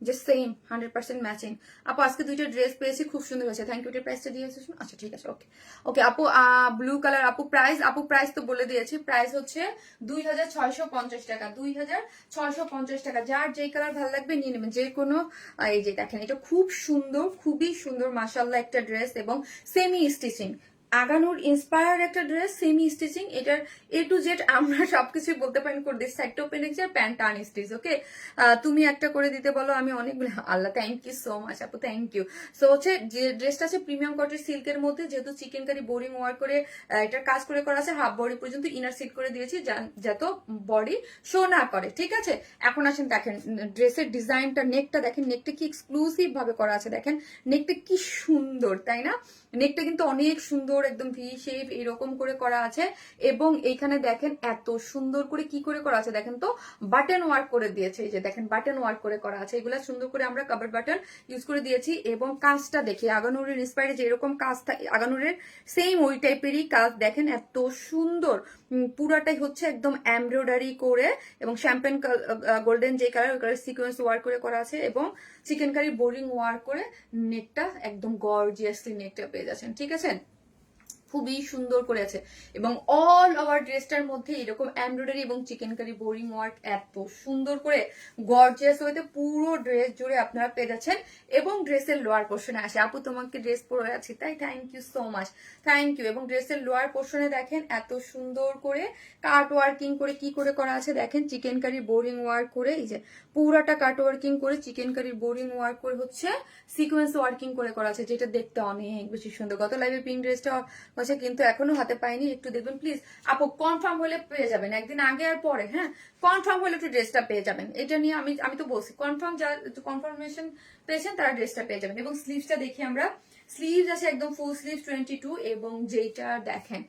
just same 100% matching. আপু আজকে দুইটা ড্রেস পেয়েছি, খুব সুন্দর হয়েছে, থ্যাংক ইউ। এটার প্রাইসটা দিয়েছো? আচ্ছা ঠিক আছে, ওকে ওকে আপু। ব্লু কালার আপু প্রাইস তো বলে দিয়েছি। প্রাইস হচ্ছে 2650 টাকা, 2650 টাকা। যার যেই কালার ভালো লাগবে নিয়ে নেবেন, যে কোনো। এই যে দেখেন, এটা খুব সুন্দর, খুবই সুন্দর মাশাআল্লাহ একটা ড্রেস এবং সেমি স্টিচিং, আগানুর ইন্সপায়ার একটা ড্রেস, সেমি স্টিচিং। এটার এ টু জেড আমরা সবকিছু বলতে পারেন করে দিচ্ছি। সাইডটা ওপেন রেখেছি আর প্যান্ট টান স্টিচ। ওকে, তুমি একটা করে দিতে বলো, আমি অনেকগুলো। আল্লাহ, থ্যাংক ইউ সো মাচ আপু, থ্যাংক ইউ। সো হচ্ছে যে ড্রেসটা আছে প্রিমিয়াম কটের সিল্কের মধ্যে, যেহেতু চিকেন কারি বোরিং ওয়ার্ক করে এটার কাজ করে করা আছে, হাফ বডি পর্যন্ত ইনার সিট করে দিয়েছি যাতে বডি শো না করে, ঠিক আছে? এখন আসেন দেখেন ড্রেসের ডিজাইনটা, নেকটা দেখেন, নেকটা কি এক্সক্লুসিভ ভাবে করা আছে, দেখেন নেকটা কি সুন্দর, তাই না? নেকটা কিন্তু অনেক সুন্দর, একদম ভি শেপ এরকম করে করা আছে। এবং এইখানে দেখেন এত সুন্দর করে কি করে করা আছে, দেখেন তো বাটন ওয়ার্ক করে দিয়েছে। এই যে দেখেন বাটন ওয়ার্ক করে করা আছে, এগুলা সুন্দর করে আমরা কভার বাটন ইউজ করে দিয়েছি। এবং কাজটা দেখি আগানুরের ইন্সপায়ারে যে এরকম কাজ থাকে, আগানুরের সেম ওই টাইপেরই কাজ, দেখেন এত সুন্দর। পুরাটাই হচ্ছে একদম এমব্রয়ডারি করে এবং শ্যাম্পেন গোল্ডেন যে কালার, ওই কালার সিকোয়েন্স ওয়ার্ক করে করা আছে এবং চিকেন কারি বোরিং ওয়ার্ক করে নেকটা একদম গর্জিয়াসলি নেকটা পেয়ে যাচ্ছেন, ঠিক আছে? খুবই সুন্দর করে আছে এবং অল ওভার ড্রেসটার মধ্যে এরকম এমব্রয়ডারি এবং চিকেন কারি বোরিং ওয়ার্ক এত সুন্দর করে গর্জিয়াস হইতে পুরো ড্রেস জুড়ে আপনারা পেয়ে যাচ্ছেন। এবং ড্রেসের লোয়ার পোর্শনে আসে, আপু তোমাকে ড্রেস পরে আছি তাই, thank you so much, thank you. এবং ড্রেসের লোয়ার পোর্শনে দেখেন এত সুন্দর করে কাট ওয়ার্কিং করে কি করে করা আছে, দেখেন চিকেন কারি বোরিং ওয়ার্ক করে, এই যে পুরাটা কাট ওয়ার্কিং করে চিকেন কারির বোরিং ওয়ার্ক করে হচ্ছে সিকোয়েন্স ওয়ার্কিং করে করা আছে, যেটা দেখতে অনেক বেশি সুন্দর। গত লাইভে পিঙ্ক ড্রেসটা হচ্ছে কিন্তু এখনো হাতে পাইনি, একটু দেখবেন প্লিজ আপু। কনফার্ম হলে পেয়ে যাবেন, একদিন আগে আর পরে, হ্যাঁ, কনফার্ম হলে একটু ড্রেসটা পেয়ে যাবেন। এটা নিয়ে আমি তো বলছি কনফার্ম, যারা কনফার্মেশন পেয়েছেন তারা ড্রেসটা পেয়ে যাবেন। এবং স্লিভসটা দেখি আমরা, স্লিভস আছে একদম ফুল স্লিভ 22 এবং যেটা দেখেন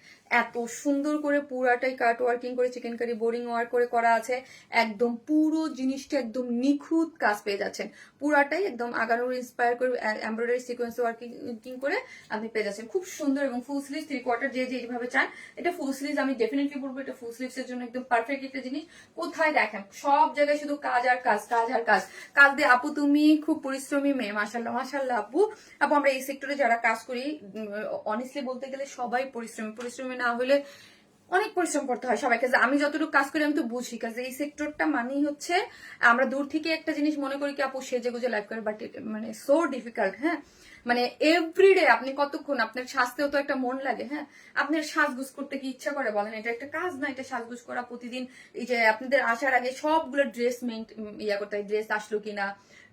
এত সুন্দর করে পুরাটাই কাট ওয়ার্কিং করে চিকেন কারি বোরিং ওয়ার্ক করে করা আছে, একদম পুরো জিনিসটা একদম নিখুঁত কাজ পেয়ে যাচ্ছেন, পুরাটাই একদম আগানোর ইন্সপায়ার করে এমব্রয়ডারি সিকোয়েন্স ওয়ার্কিং করে আপনি পেয়ে যাচ্ছেন, খুব সুন্দর। এবং ফুল স্লিভ 3/4 যে যেভাবে চান, এটা ফুল স্লিভ আমি ডেফিনেটলি বলবো, এটা ফুল স্লিভস এর জন্য একদম পারফেক্ট একটা জিনিস। কোথায় দেখেন সব জায়গায় শুধু কাজ আর কাজ, কাজ আর কাজ, কাজ দিয়ে আপু তুমি খুব পরিশ্রমী মেয়ে, মাশাল্লাহ মাশাল্লাহ আপু। আপু আমরা এই সেক্টরে যারা কাজ করি অনেস্টলি বলতে গেলে সবাই পরিশ্রমী না হলে অনেক পরিশ্রম করতে হয় সবাইকে। আমি যতটুকু কাজ করি আমি তো বুঝি, কাজে এই সেক্টরটা মানেই হচ্ছে আমরা দূর থেকে একটা জিনিস মনে করি কি আপু সেজে গুজে লাইফ করে, বাট মানে সো ডিফিকাল্ট। হ্যাঁ মানে এভরিডে আপনি কতক্ষণ, আপনার স্বাস্থ্যেও তো একটা মন লাগে। হ্যাঁ আপনার সাজগুজ করতে কি ইচ্ছা করে বলেন? এটা একটা কাজ না, এটা সাজগুজ করা প্রতিদিন। এই যে আপনাদের আসার আগে সবগুলো ড্রেস ইয়া করতে হয়, ড্রেস আসলো কিনা,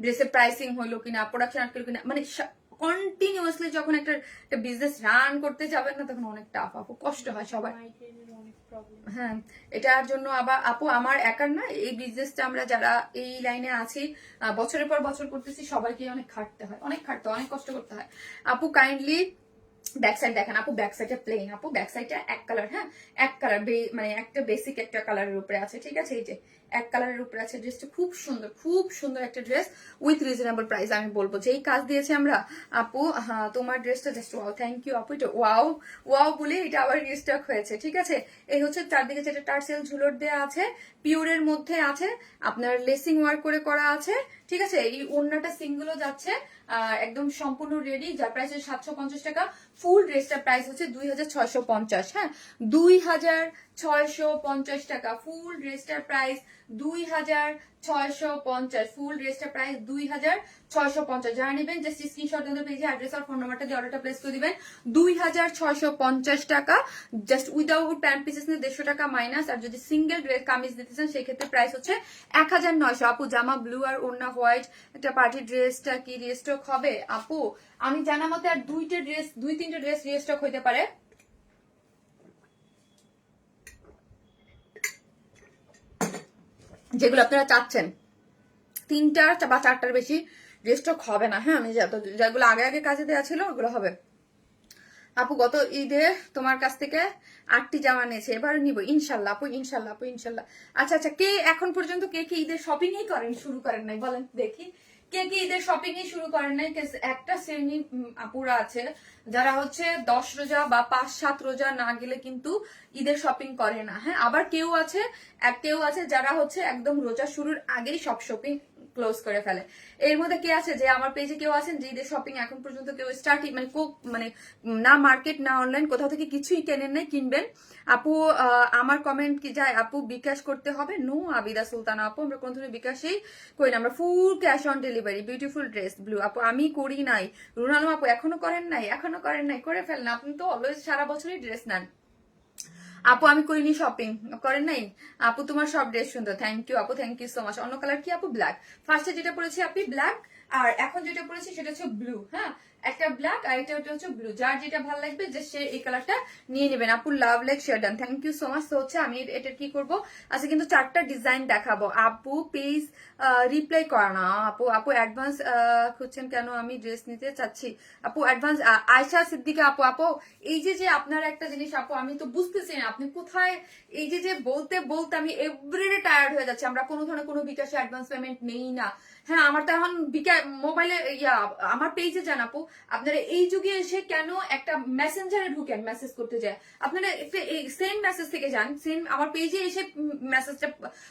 ড্রেসের প্রাইসিং হলো কিনা, প্রোডাকশন আটকেলো কিনা, মানে কন্টিনিউয়াসলি যখন একটা বিজনেস রান করতে যাবেন না তখন অনেক টাফ আপু, কষ্ট হয় সবাই। হ্যাঁ এটার জন্য আবার আপু আমার একার না, এই বিজনেসটা আমরা যারা এই লাইনে আছি বছরের পর বছর করতেছি সবাইকে অনেক খাটতে হয়, অনেক কষ্ট করতে হয়। আপু কাইন্ডলি ব্যাক সাইড দেখেন আপু, ব্যাক সাইডটা প্লেন আপু, ব্যাক সাইডটা এক কালার। হ্যাঁ এক কালার, মানে একটা বেসিক একটা কালারের উপরে আছে, ঠিক আছে? এই যে এক কালারের উপরে আছে, ড্রেসটা খুব সুন্দর একটা ড্রেস উইথ রিজনেবল প্রাইস। আমি বলবো যে এই কাজ দিয়েছি আমরা আপু, হ্যাঁ তোমার ড্রেসটা জাস্ট ওয়াও, থ্যাংক ইউ আপু। এটা ওয়াও বলে এটা আবার রিস্টক হয়েছে, ঠিক আছে? এই হচ্ছে চারদিকে যেটা টার্সেল ঝুলট দেওয়া আছে, পিওরের মধ্যে আছে, আপনার লেসিং ওয়ার্ক করে করা আছে, ঠিক আছে? এই ওড়নাটা সিঙ্গেলও যাচ্ছে, একদম সম্পূর্ণ রেডি, যার প্রাইস হচ্ছে 750 টাকা। ফুল ড্রেসটার প্রাইস হচ্ছে 2650। হ্যাঁ 2650 টাকা ফুল ড্রেসটার প্রাইস, 2650 ফুল ড্রেসটার প্রাইস 2650। যারা নেবেন জাস্ট স্ক্রিনশট দিয়ে পেজে অ্যাড্রেস আর ফোন নাম্বারটা দিয়ে অর্ডারটা প্লেস করে দিবেন। 2650 টাকা জাস্ট উইদাউট প্যান্ট পিসেস নিয়ে 150 টাকা মাইনাস। আর যদি সিঙ্গেল ড্রেস কামিজ দিতে চান সেই ক্ষেত্রে প্রাইস হচ্ছে 1900। আপু জামা ব্লু আর ওড়না হোয়াইট একটা পার্টি ড্রেসটা কি রিস্টক হবে? আপু আমি জানা মতে আর দুই তিনটে ড্রেস রিস্টক হইতে পারে, যেগুলো আপনারা চাচ্ছেন। 3টা বা 4টার বেশি রিস্টক হবে না। হ্যাঁ আমি যেগুলো আগে কাজে দেওয়া ছিল ওগুলো হবে। আপু গত ঈদে তোমার কাছ থেকে 8টি জামা নিয়েছে, এবার নিব ইনশাল্লাহ আপু, ইনশাল্লাহ আপু ইনশাল্লাহ। আচ্ছা কে এখন পর্যন্ত কে ঈদের শপিং শুরু করেন নাই বলেন দেখি, কে ঈদের শপিং শুরু করেন নাই? একটা শ্রেণী আপুরা আছে যারা হচ্ছে 10 রোজা বা 5-7 রোজা না গেলে কিন্তু ঈদের শপিং করে না। হ্যাঁ আবার কেউ আছে যারা হচ্ছে একদম রোজা শুরুর আগেই সব শপিং ক্লোজ করে ফেলে। এর মধ্যে কে আছে যে আমার পেজে কেউ আছেন যে ঈদের শপিং এখন পর্যন্ত কেউ স্টার্টিং মানে না মার্কেট না অনলাইন কোথাও থেকে কিছুই কেনেন নাই, কিনবেন? আপু আমার কমেন্ট কি যায় আপু বিকাশ করতে হবে? নো আবিদা সুলতানা আপু, আমরা কোন ধরনের বিকাশই করি না, আমরা full cash on delivery. Beautiful dress blue আপু আমি করি নাই। রুনালম আপু এখনো করেন নাই? করে ফেলেন, আপনি তো অলওয়েজ সারা বছরই ড্রেস নেন। আপু আমি করিনি শপিং, করেন নাই? আপু তোমার সব ড্রেস সুন্দর, থ্যাংক ইউ আপু, থ্যাংক ইউ সো মাচ। অন্য কালার কি আপু? ব্ল্যাক। ফার্স্টে যেটা পরেছি আপনি ব্ল্যাক, আর এখন যেটা পরেছি সেটা হচ্ছে ব্লু। হ্যাঁ একটা ব্ল্যাক আর এটা হচ্ছে ব্লু, যার যেটা ভালো লাগবে যে সে এই কালারটা নিয়ে নেবেন। আপু love like share done, thank you so much. তো হচ্ছে আমি এটার কি করব আজকে কিন্তু 4টা ডিজাইন দেখাবো। আপু প্লিজ রিপ্লাই করা না আপু অ্যাডভান্স খুঁজছেন কেন? আমি ড্রেস নিতে চাচ্ছি আপু অ্যাডভান্স। আয়শা সিদ্দিকা আপু এই যে আপনার একটা জিনিস আপু আমি তো বুঝতেছি না আপনি কোথায়, এই যে বলতে আমি এভরিডে টায়ার্ড হয়ে যাচ্ছে। আমরা কোনো ধরনের কোনো বিকাশে অ্যাডভান্স পেমেন্ট নেই না। হ্যাঁ আমার তো এখন মোবাইলে আমার পেজে যান আপু, আপনারা এই যুগে এসে কেন একটা মেসেঞ্জারে ঢুকেন মেসেজ করতে যায়? আপনারা একটা সেন্ড মেসেজ থেকে যান, সেন্ড আমার পেজে এসে মেসেজটা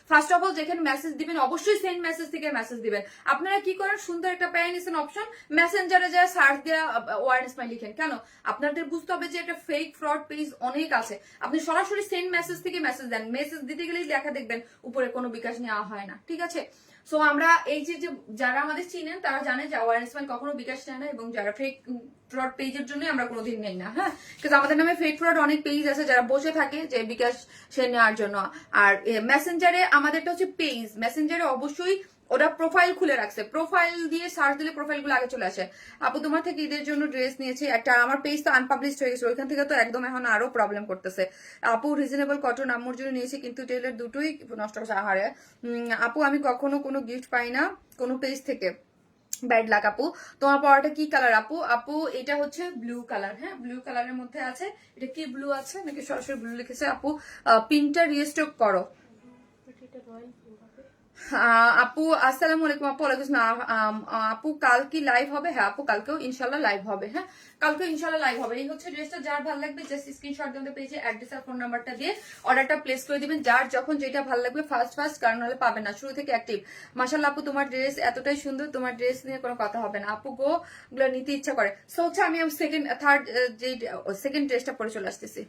ফার্স্ট অফ অল যেখানে মেসেজ দিবেন অবশ্যই সেন্ড মেসেজ থেকে মেসেজ দিবেন। আপনারা কি করেন সুন্দর একটা পেয়ে নিছেন অপশন, মেসেঞ্জারে যায় সার্চ দেওয়া ওয়ার্ড স্মাইল লিখেন কেন? আপনাদের বুঝতে হবে যে একটা ফেক ফ্রড পেজ অনেক আছে। আপনি সরাসরি সেন্ড মেসেজ থেকে মেসেজ দেন, মেসেজ দিতে গেলেই লেখা দেখবেন উপরে কোনো বিকাশ নেওয়া হয় না, ঠিক আছে? সো আমরা এই যে যারা আমাদের চিনেন তারা জানে যে ওয়ারেন্স ম্যান কখনো বিকাশ নেয় না, এবং যারা ফেক ফ্রড পেজের জন্য আমরা কোনোদিন নেই না। হ্যাঁ কিন্তু আমাদের নামে ফেক ফ্রড অনেক পেজ আছে যারা বসে থাকে যে বিকাশ সে নেওয়ার জন্য। আর মেসেঞ্জারে আমাদেরটা হচ্ছে পেজ, মেসেঞ্জারে অবশ্যই ওরা প্রোফাইল খুলে রাখছে, প্রোফাইল দিয়ে সার্চ দিলে প্রোফাইল গুলো আগে চলে আসে। আপু তোমার থেকে ঈদের জন্য ড্রেস নিয়েছি একটা, আমার পেজ তো আনপাবলিশড হয়ে গেছে, ওইখান থেকে তো একদম এখন আরো প্রবলেম করতেছে। আপু রিজনেবল কটন আম্মুর জন্য নিয়েছি কিন্তু টেলার দুটোই নষ্ট করছে। আহারে আপু আমি কখনো কোনো গিফট পাই না কোনো পেজ থেকে, ব্যাড লাক আপু। তোমার পরাটা কি কালার আপু? আপু এটা হচ্ছে ব্লু কালার, হ্যাঁ ব্লু কালারের মধ্যে আছে। এটা কি ব্লু আছে নাকি সরাসরি ব্লু লিখেছে আপু? পিনটা রিস্টক করো। আপু আসসালামু আলাইকুম আপু। ওয়ালাইকুম আসসালাম। আপু কাল কি লাইভ হবে? হ্যাঁ আপু কালকেও ইনশাল্লাহ লাইভ হবে। হ্যাঁ কালকেও ইনশাল্লাহ লাইভ হবে। এই হচ্ছে ড্রেসটা, যার ভালো লাগবে জাস্ট স্ক্রিনশট দিতে পেজে অ্যাড্রেস আর ফোন নাম্বারটা দিয়ে অর্ডারটা প্লেস করে দিবেন। যার যখন যেটা ভালো লাগবে ফার্স্ট, কারণ হলে পাবেন না, শুরু থেকে অ্যাক্টিভ। মাশাআল্লাহ আপু তোমার ড্রেস এতটাই সুন্দর, তোমার ড্রেস নিয়ে কোনো কথা হবে না আপু গো, গুলো নিতে ইচ্ছা করে। সো হচ্ছে আমি সেকেন্ড ড্রেসটা পরে চলে আসতেছি।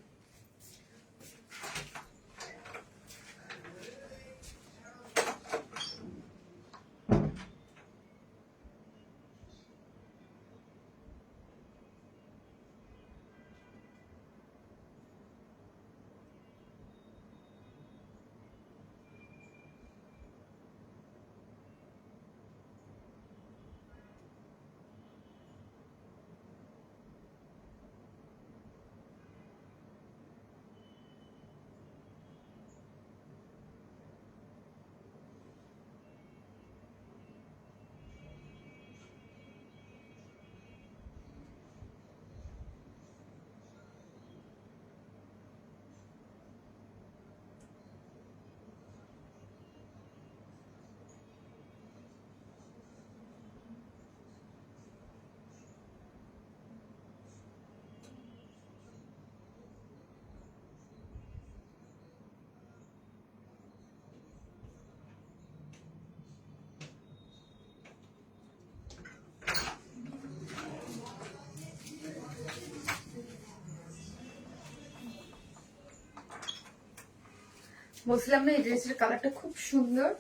বলছিলাম না এই ড্রেসের কালারটা খুব সুন্দর,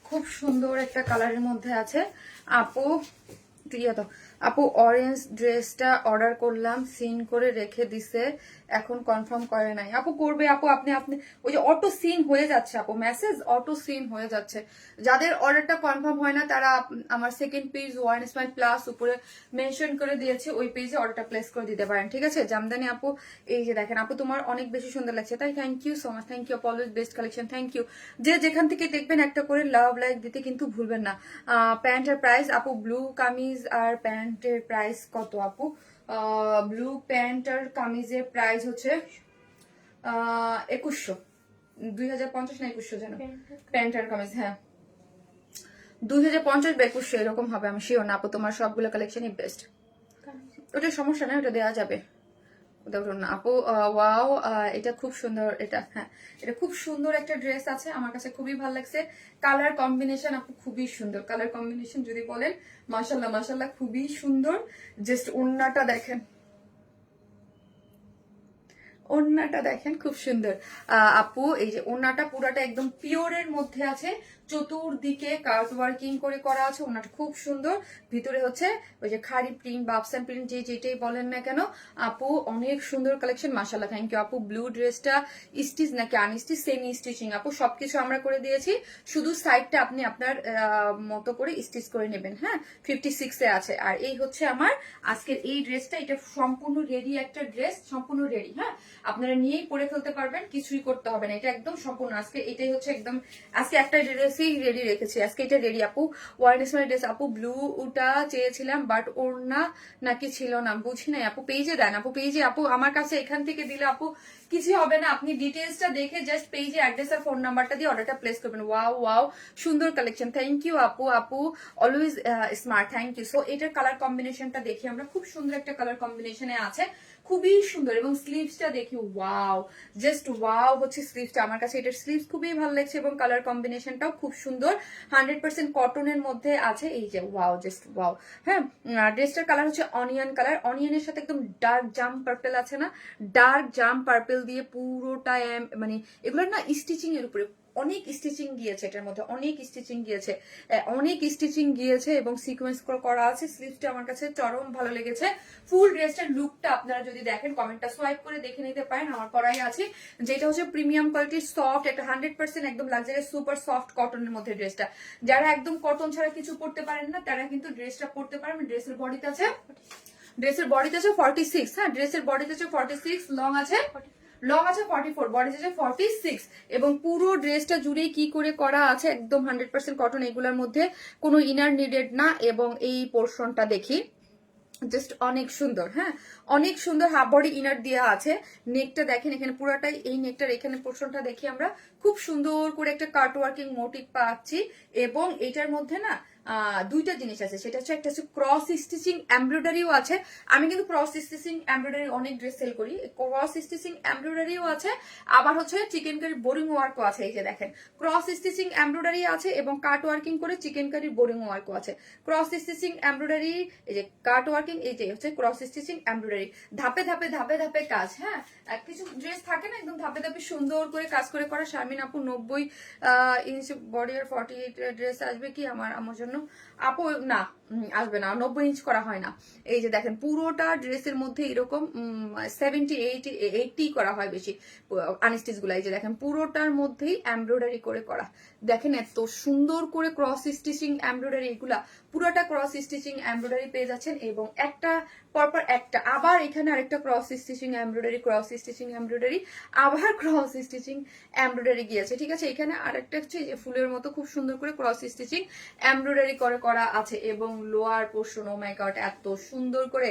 খুব সুন্দর একটা কালারের মধ্যে আছে আপু। দিয়ে দাও আপু। অরেঞ্জ ড্রেসটা অর্ডার করলাম, সিন করে রেখে দিছে, এখন কনফার্ম করে নাই আপু। করবে আপু, আপনি আপনি ওই যে অটো সিন হয়ে যাচ্ছে আপু, মেসেজ অটো সিন হয়ে যাচ্ছে। যাদের অর্ডারটা কনফার্ম হয় না তারা আমার second page one smile plus উপরে মেনশন করে দিয়েছে, ওই পেজে অর্ডারটা প্লেস করে দিতে পারেন, ঠিক আছে। জামদানি আপু এই যে দেখেন আপু, তোমার অনেক বেশি সুন্দর লাগছে, তাই thank you so much, thank you always best collection, thank you. যে যেখান থেকে দেখবেন একটা করে লাভ লাইক দিতে কিন্তু ভুলবেন না। প্যান্টের প্রাইস আপু, ব্লু কামিজ আর প্যান্টের প্রাইস কত আপু? ব্লু প্যান্ট আর কামিজের প্রাইস হচ্ছে 2100, 2050 না 2100 যেন প্যান্ট আর কামিজ। হ্যাঁ 2050 বা 2100 এরকম হবে, আমি শিওর না আপু। তোমার সবগুলো কালেকশনই বেস্ট, ওটা সমস্যা না, ওটা দেওয়া যাবে না আপু। ওয়াও এটা খুব সুন্দর, এটা হ্যাঁ এটা খুব সুন্দর একটা ড্রেস আছে, আমার কাছে খুবই ভালো লাগছে। কালার কম্বিনেশন আপু খুবই সুন্দর, কালার কম্বিনেশন যদি বলেন মাশাল্লাহ মাশাল্লাহ খুবই সুন্দর। জাস্ট ওড়নাটা দেখেন, ওড়নাটা দেখেন খুব সুন্দর। আপু এই যে ওড়নাটা পুরাটা একদম পিওরের মধ্যে আছে, চতুর্দিকে কার্ভ ওয়ার্কিং করে করা আছে, ওড়নাটা খুব সুন্দর। ভিতরে হচ্ছে ওই যে খাড়ি প্রিন্ট বা আফসান প্রিন্ট যেটাই বলেন না কেন আপু, অনেক সুন্দর কালেকশন মাশাআল্লাহ, থ্যাংক ইউ আপু। ব্লু ড্রেসটা স্টিচ নাকি আনস্টিচ? সেমি স্টিচিং আপু, সবকিছু আমরা করে দিয়েছি, শুধু সাইডটা আপনি আপনার মতো করে স্টিচ করে নেবেন। হ্যাঁ 56 এ আছে। আর এই হচ্ছে আমার আজকের এই ড্রেসটা, এটা সম্পূর্ণ রেডি একটা ড্রেস, সম্পূর্ণ রেডি। হ্যাঁ আপনারা নিয়েই পরে ফেলতে পারবেন, কিছুই করতে হবে না, এটা একদম সম্পূর্ণ আজকে এটাই হচ্ছে একদম। আজকে একটা ড্রেসই রেডি রেখেছি, আজকে এটা রেডি আপু। ওয়ারনেসমের ড্রেস আপু, ব্লুটা চেয়েছিলাম বাট ওর না নাকি ছিল না, বুঝি নাই আপু। পেজে দেন আপু, পেজে আপু, আমার কাছে এখান থেকে দিলে আপু কিছু হবে না, আপনি ডিটেলসটা দেখে জাস্ট পেজে অ্যাড্রেস আর ফোন নাম্বারটা দিয়ে অর্ডারটা প্লেস করবেন। ওয়াও ওয়াও সুন্দর কালেকশন, থ্যাংক ইউ আপু। আপু always smart, thank you. So এটার কালার কম্বিনেশনটা দেখি আমরা, খুব সুন্দর একটা কালার কম্বিনেশনে আছে, খুবই সুন্দর। এবং স্লিভসটা দেখি, ওয়াও জাস্ট ওয়াও হচ্ছে স্লিভসটা, আমার কাছে এটার স্লিভস খুবই ভালো লাগছে এবং কালার কম্বিনেশনটাও খুব সুন্দর, 100% কটনের মধ্যে আছে। এই যে ওয়াও জাস্ট ওয়াও। হ্যাঁ ড্রেসটার কালার হচ্ছে অনিয়ন কালার, অনিয়নের সাথে একদম ডার্ক জাম পার্পেল আছে না, ডার্ক জাম পার্পেল দিয়ে পুরোটা মানে এগুলোর না স্টিচিং এর উপরে অনেক স্টিচিং গিয়েছে, এটার মধ্যে অনেক স্টিচিং গিয়েছে, অনেক স্টিচিং গিয়েছে এবং সিকোয়েন্স করা আছে। স্লিভসটা আমার কাছে চরম ভালো লেগেছে। ফুল ড্রেসটার লুকটা আপনারা যদি দেখেন কমেন্টটা সোয়াইপ করে দেখে নিতে পারেন, আমার করাই আছে। যেটা হচ্ছে প্রিমিয়াম কোয়ালিটির সফট একটা 100% একদম লাক্সারি সুপার সফট কটনের মধ্যে ড্রেসটা। যারা একদম কটন ছাড়া কিছু পড়তে পারেন না তারা কিন্তু ড্রেসটা পড়তে পারেন। ড্রেসের বডিতে আছে 46। হ্যাঁ ড্রেসের বডিতে আছে 46, লং আছে লং আছে 44, বডি আছে 46 এবং পুরো ড্রেসটা জুড়েই কি করে করা আছে একদম 100% কটন, এগুলোর মধ্যে কোনো ইনার নিডেড না। এবং এই পোর্শনটা দেখি, জাস্ট অনেক সুন্দর, হ্যাঁ অনেক সুন্দর, হাফ বডি ইনার দেওয়া আছে। নেকটা দেখেন এখানে পুরাটাই, এই নেকটার এখানে পোর্শনটা দেখি আমরা খুব সুন্দর করে একটা কাট ওয়ার্কিং মোটিভ পাচ্ছি। এবং এটার মধ্যে না দুইটা জিনিস আছে, সেটা হচ্ছে একটা হচ্ছে ক্রস স্টিচিং এমব্রয়ডারিও আছে। আমি কিন্তু ক্রস স্টিচিং এমব্রয়ডারি অনেক ড্রেস সেল করি, ক্রস স্টিচিং এমব্রয়ডারিও আছে, আবার হচ্ছে চিকেন কারি বোরিং ওয়ার্কও আছে। এই যে দেখেন ক্রস স্টিচিং এমব্রয়ডারি আছে এবং কাট ওয়ার্কিং করে চিকেন কারি বোরিং ওয়ার্কও আছে। ক্রস স্টিচিং এমব্রয়ডারি, এই যে কাট ওয়ার্কিং, এই যে হচ্ছে ক্রস স্টিচিং এমব্রয়ডারি, ধাপে ধাপে ধাপে ধাপে কাজ। হ্যাঁ কিছু ড্রেস থাকে না একদম ধাপে ধাপে সুন্দর করে কাজ করে করা। শারমিন আপু 90 ইঞ্চ বডি আর 48 ড্রেস আসবে কি আমার জন্য? আপু না, আসবে না, 90 ইঞ্চ করা হয় না। এই যে দেখেন পুরোটা ড্রেসের মধ্যে এরকম 70 80 করা হয় বেশি আনস্টিচ গুলা। এই যে দেখেন পুরোটার মধ্যেই এমব্রয়ডারি করে করা, দেখেন এত সুন্দর করে ক্রস স্টিচিং এমব্রয়ডারি, এগুলা পুরোটা ক্রস স্টিচিং এমব্রয়ডারি পেয়ে যাচ্ছেন। এবং একটা পরপর একটা, আবার এখানে আরেকটা cross stitching embroidery, cross stitching embroidery, আবার ক্রস স্টিচিং এমব্রয়ডারি গিয়েছে, ঠিক আছে। এখানে আরেকটা হচ্ছে যে ফুলের মতো খুব সুন্দর করে ক্রস স্টিচিং এমব্রয়ডারি করে করা আছে। এবং লোয়ার পোর্শন, ও মাই গড এত সুন্দর করে,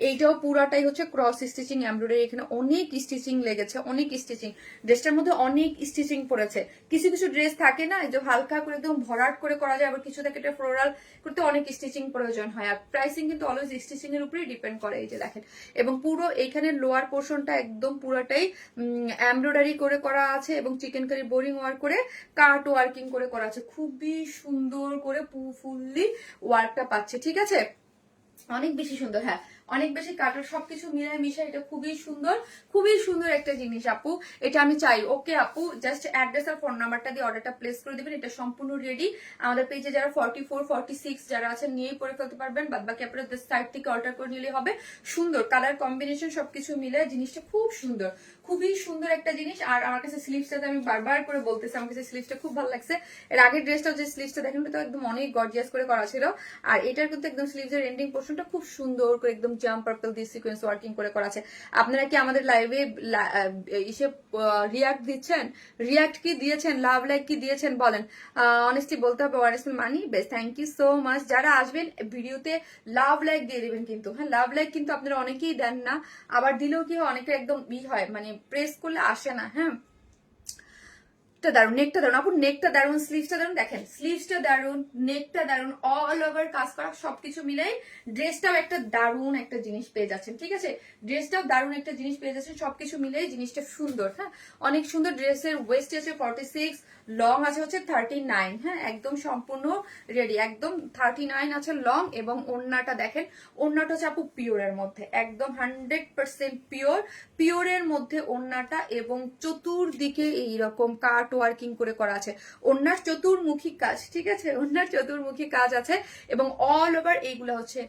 এইটাও পুরাটাই হচ্ছে ক্রস স্টিচিং এমব্রয়ডারি। এখানে অনেক স্টিচিং লেগেছে, অনেক স্টিচিং, ড্রেসটার মধ্যে অনেক স্টিচিং পড়েছে। কিছু কিছু ড্রেস থাকে না যে হালকা করে একদম ভরাট করে করা যায়, আবার কিছু থাকে এটা ফ্লোরাল করতে অনেক স্টিচিং প্রয়োজন হয়। আর প্রাইসিং কিন্তু অলওয়েজ স্টিচিং এর উপরেই ডিপেন্ড করে। এই যে দেখেন, এবং পুরো এইখানে লোয়ার পোর্শনটা একদম পুরোটাই এমব্রয়ডারি করে করা আছে এবং চিকেন কারি বোরিং ওয়ার্ক করে কাট ওয়ার্কিং করে করা আছে, খুবই সুন্দর করে ফুললি ওয়ার্কটা পাচ্ছে, ঠিক আছে, অনেক বেশি সুন্দর। হ্যাঁ অনেক বেশি কাটার সবকিছু মিলায় মিশায় এটা খুবই সুন্দর, খুবই সুন্দর একটা জিনিস আপু, এটা আমি চাই। ওকে আপু, জাস্ট অ্যাড্রেস আর ফোন নাম্বারটা দিয়ে অর্ডারটা প্লেস করে দিবেন। এটা সম্পূর্ণ রেডি। আমাদের পেজে যারা 44 46 যারা আছেন নিয়েই পরে ফেলতে পারবেন, বাদ বাকি আপনারা সাইট থেকে অর্ডার করে নিলে হবে। সুন্দর কালার কম্বিনেশন সবকিছু মিলে জিনিসটা খুব সুন্দর, খুবই সুন্দর একটা জিনিস। আর আমার কাছে স্লিভসটাতে আমি বারবার করে বলতেছি, আমার কাছে স্লিভসটা খুব ভালো লাগছে। এর আগের ড্রেসটা যে স্লিভসটা দেখেন তো একদম অনেক গর্জিয়াস করে করা ছিল, আর এটার কিন্তু একদম স্লিভসের এন্ডিং পোর্শনটা খুব সুন্দর করে একদম জাম্প পার্পল দিয়ে সিকোয়েন্স ওয়ার্কিং করে করা আছে। আপনারা কি আমাদের লাইভে এসে রিয়াক্ট দিচ্ছেন? রিয়াক্ট কি দিয়েছেন, লাভ লাইক কি দিয়েছেন বলেন? অনেস্টলি বলতে হবে, honestly money best. Thank you so much. যারা আসবেন ভিডিওতে লাভ লাইক দিয়ে দিবেন কিন্তু, হ্যাঁ লাভ লাইক কিন্তু আপনারা অনেকেই দেন না, আবার দিলেও কি হয় অনেকে একদম হয় মানে প্রেস করলে আসে না। হ্যাঁ দারুন, নেকটা দারুন আপু, নেকটা দারুন, স্লিভসটা দারুন, দেখেন স্লিভসটা দারুন, নেকটা দারুন, অল ওভার কাজ করা সবকিছু মিলাই ড্রেসটাও একটা দারুন একটা জিনিস পেয়ে যাচ্ছেন, ঠিক আছে, ড্রেসটাও দারুন একটা জিনিস পেয়ে যাচ্ছেন, সবকিছু মিলাই জিনিসটা সুন্দর। হ্যাঁ অনেক সুন্দর। ড্রেসের ওয়েস্ট আছে 46, লং আছে হচ্ছে 39, হ্যাঁ একদম সম্পূর্ণ রেডি, একদম 39 আছে লং। এবং ওড়নাটা দেখেন, ওড়নাটা হচ্ছে আপু পিওরের মধ্যে, একদম 100% পিওর, পিওরের মধ্যে ওড়নাটা, এবং চতুর্দিকে এইরকম কাট ওয়ার্কিং করে করা আছে। ওড়নার চতুর্মুখী কাজ, ঠিক আছে, ওড়নার চতুর্মুখী কাজ আছে। এবং অল ওভার এইগুলো হচ্ছে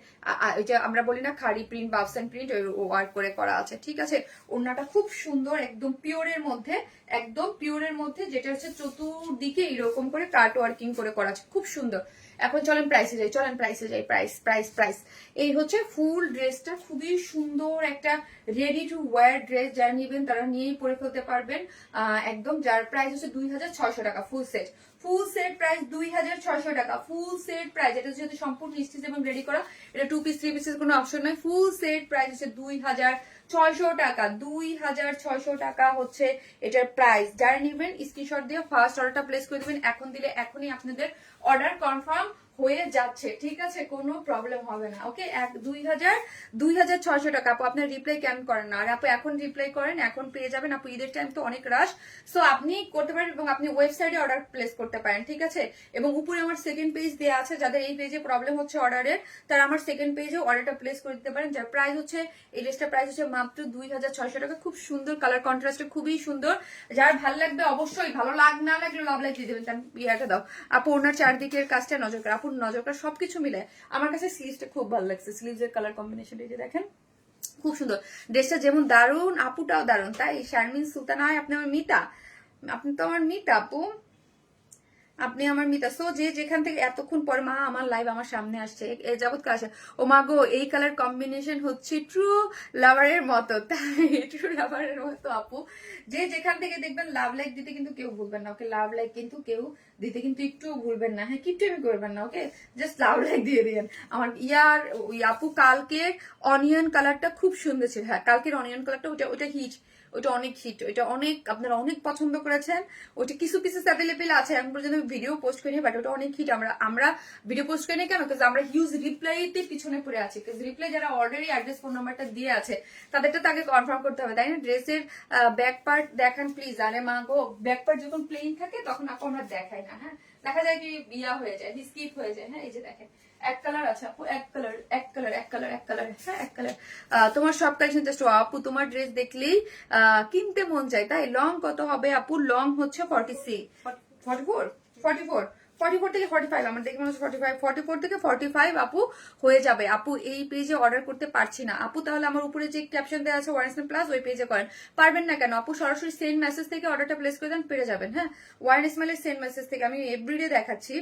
ওই যে আমরা বলি না খাড়ি প্রিন্ট, বাবসান প্রিন্ট, ওই ওয়ার্ক করে করা আছে, ঠিক আছে। ওড়নাটা খুব সুন্দর, একদম পিওরের মধ্যে, একদম পিওরের মধ্যে, যেটা হচ্ছে চতুর্দিকে এরকম করে কাট ওয়ার্কিং করে করা আছে, খুব সুন্দর। এখন চলেন প্রাইসে যাই, চলেন প্রাইসে যাই, প্রাইস প্রাইস প্রাইস। এই হচ্ছে ফুল ড্রেসটা, খুবই সুন্দর একটা রেডি টু ওয়্যার ড্রেস, যারা নিবেন তারা নিয়েই পরে ফেলতে পারবেন একদম। যার প্রাইস হচ্ছে 2600 টাকা full set, full set price 2600 টাকা, ফুল সেট প্রাইস। এটা হচ্ছে সম্পূর্ণ স্টিচ এবং রেডি করা, এটা 2 পিস 3 পিসের কোনো অপশন নয়। ফুল সেট প্রাইস হচ্ছে 2600 টাকা, 2600 টাকা হচ্ছে এটার প্রাইস। যারা নিবেন স্ক্রিনশট দিয়ে ফার্স্ট অর্ডারটা প্লেস করে দিবেন, এখন দিলে এখনই আপনাদের অর্ডার কনফার্ম হয়ে যাচ্ছে, ঠিক আছে, কোনো প্রবলেম হবে না। ওকে 2600 টাকা। আপু আপনার রিপ্লাই কেন করেন না? আর আপু এখন রিপ্লাই করেন, এখন পেয়ে যাবেন। আপু ঈদের টাইম তো অনেক রাশ, সো আপনি করতে পারেন এবং আপনি ওয়েবসাইটে অর্ডার প্লেস করতে পারেন, ঠিক আছে। এবং উপরে আমার সেকেন্ড পেজ দেওয়া আছে, যাদের এই পেজে প্রবলেম হচ্ছে অর্ডারের, তারা আমার সেকেন্ড পেজে অর্ডারটা প্লেস করে দিতে পারেন। যার প্রাইস হচ্ছে, এই ড্রেসটার প্রাইস হচ্ছে মাত্র 2600 টাকা। খুব সুন্দর কালার কন্ট্রাস্টে, খুবই সুন্দর। যার ভালো লাগবে অবশ্যই, ভালো না লাগলে লাভ লাইক দিয়ে দেবেন। তার ইয়াটা দাও আপু, ওনার চারদিকের কাজটা নজর করা, আপুর নজর করা সবকিছু মিলে আমার কাছে স্লিভসটা খুব ভালো লাগছে, স্লিভসের কালার কম্বিনেশন এই যে দেখেন খুব সুন্দর। ড্রেসটা যেমন দারুন, আপুটাও দারুন, তাই শারমিন সুলতানা, আপনি আমার মিতা, আপনি তো আমার মিতা আপু। আপনি আমার মিতা। সো যে যেখান থেকে এতক্ষণ পর মা আমার লাইভ আমার সামনে আসছে এ যাবত কাছে, ও মা গো এই কালার কম্বিনেশন হচ্ছে ট্রু লাভারের মতো, তাই ট্রু লাভারের মতো আপু। যে যেখান থেকে দেখবেন লাভ লাইক দিতে কিন্তু কেউ ভুলবেন না, ওকে লাভ লাইক কিন্তু কেউ দিতে কিন্তু একটুও ভুলবেন না, হ্যাঁ কিপটেমি করবেন না, ওকে জাস্ট লাভ লাইক দিয়ে দিন আমার ইয়ার ওই আপু। কালকে অনিয়ন কালারটা খুব সুন্দর ছিল, হ্যাঁ কালকের অনিয়ন কালারটা ওটা ওটা হিট, ওইটা অনেক হিট, ওইটা অনেক আপনারা অনেক পছন্দ করেছেন। ওইটা কিছু পিসেস অ্যাভেলেবেল আছে, এখন পর্যন্ত ভিডিও পোস্ট করিনি, বাট ওটা অনেক হিট। আমরা ভিডিও পোস্ট করিনি কেন, কারণ আমরা হিউজ রিপ্লাইতে পিছনে পড়ে আছি, কারণ রিপ্লাই যারা অলরেডি অ্যাড্রেস ফোন নাম্বারটা দিয়ে আছে তাদেরটা তাকে কনফার্ম করতে হবে, তাই না? ড্রেসের ব্যাক পার্ট দেখান প্লিজ। আরে মা গো ব্যাক পার্ট যখন প্লেন থাকে তখন আপু আমরা দেখাই না, হ্যাঁ দেখা যায় কি বিয়া হয়ে যায়, স্কিপ হয়ে যায়। হ্যাঁ এই যে দেখেন এক কালার আছে আপু, এক কালার এক কালার এক কালার এক কালার, হ্যাঁ এক কালার। তোমার সব কালেকশন জাস্ট আপু, তোমার ড্রেস দেখলেই কিনতে মন চায়। তাই লং কত হবে আপু? লং হচ্ছে 44 থেকে 45, আমার দেখে মনে হচ্ছে 44 থেকে 45 আপু হয়ে যাবে। আপু এই পেজে অর্ডার করতে পারছি না আপু, তাহলে আমার উপরে যে ক্যাপশন দেওয়া আছে ওয়ারেন্স প্লাস ওই পেজে করেন। পারবেন না কেন আপু? সরাসরি সেন্ড মেসেজ থেকে অর্ডারটা প্লেস করে দেন, পেয়ে যাবেন। হ্যাঁ ওয়ারেন্স মেলের সেন্ড মেসেজ থেকে আমি এভরিডে দেখাচ্ছি।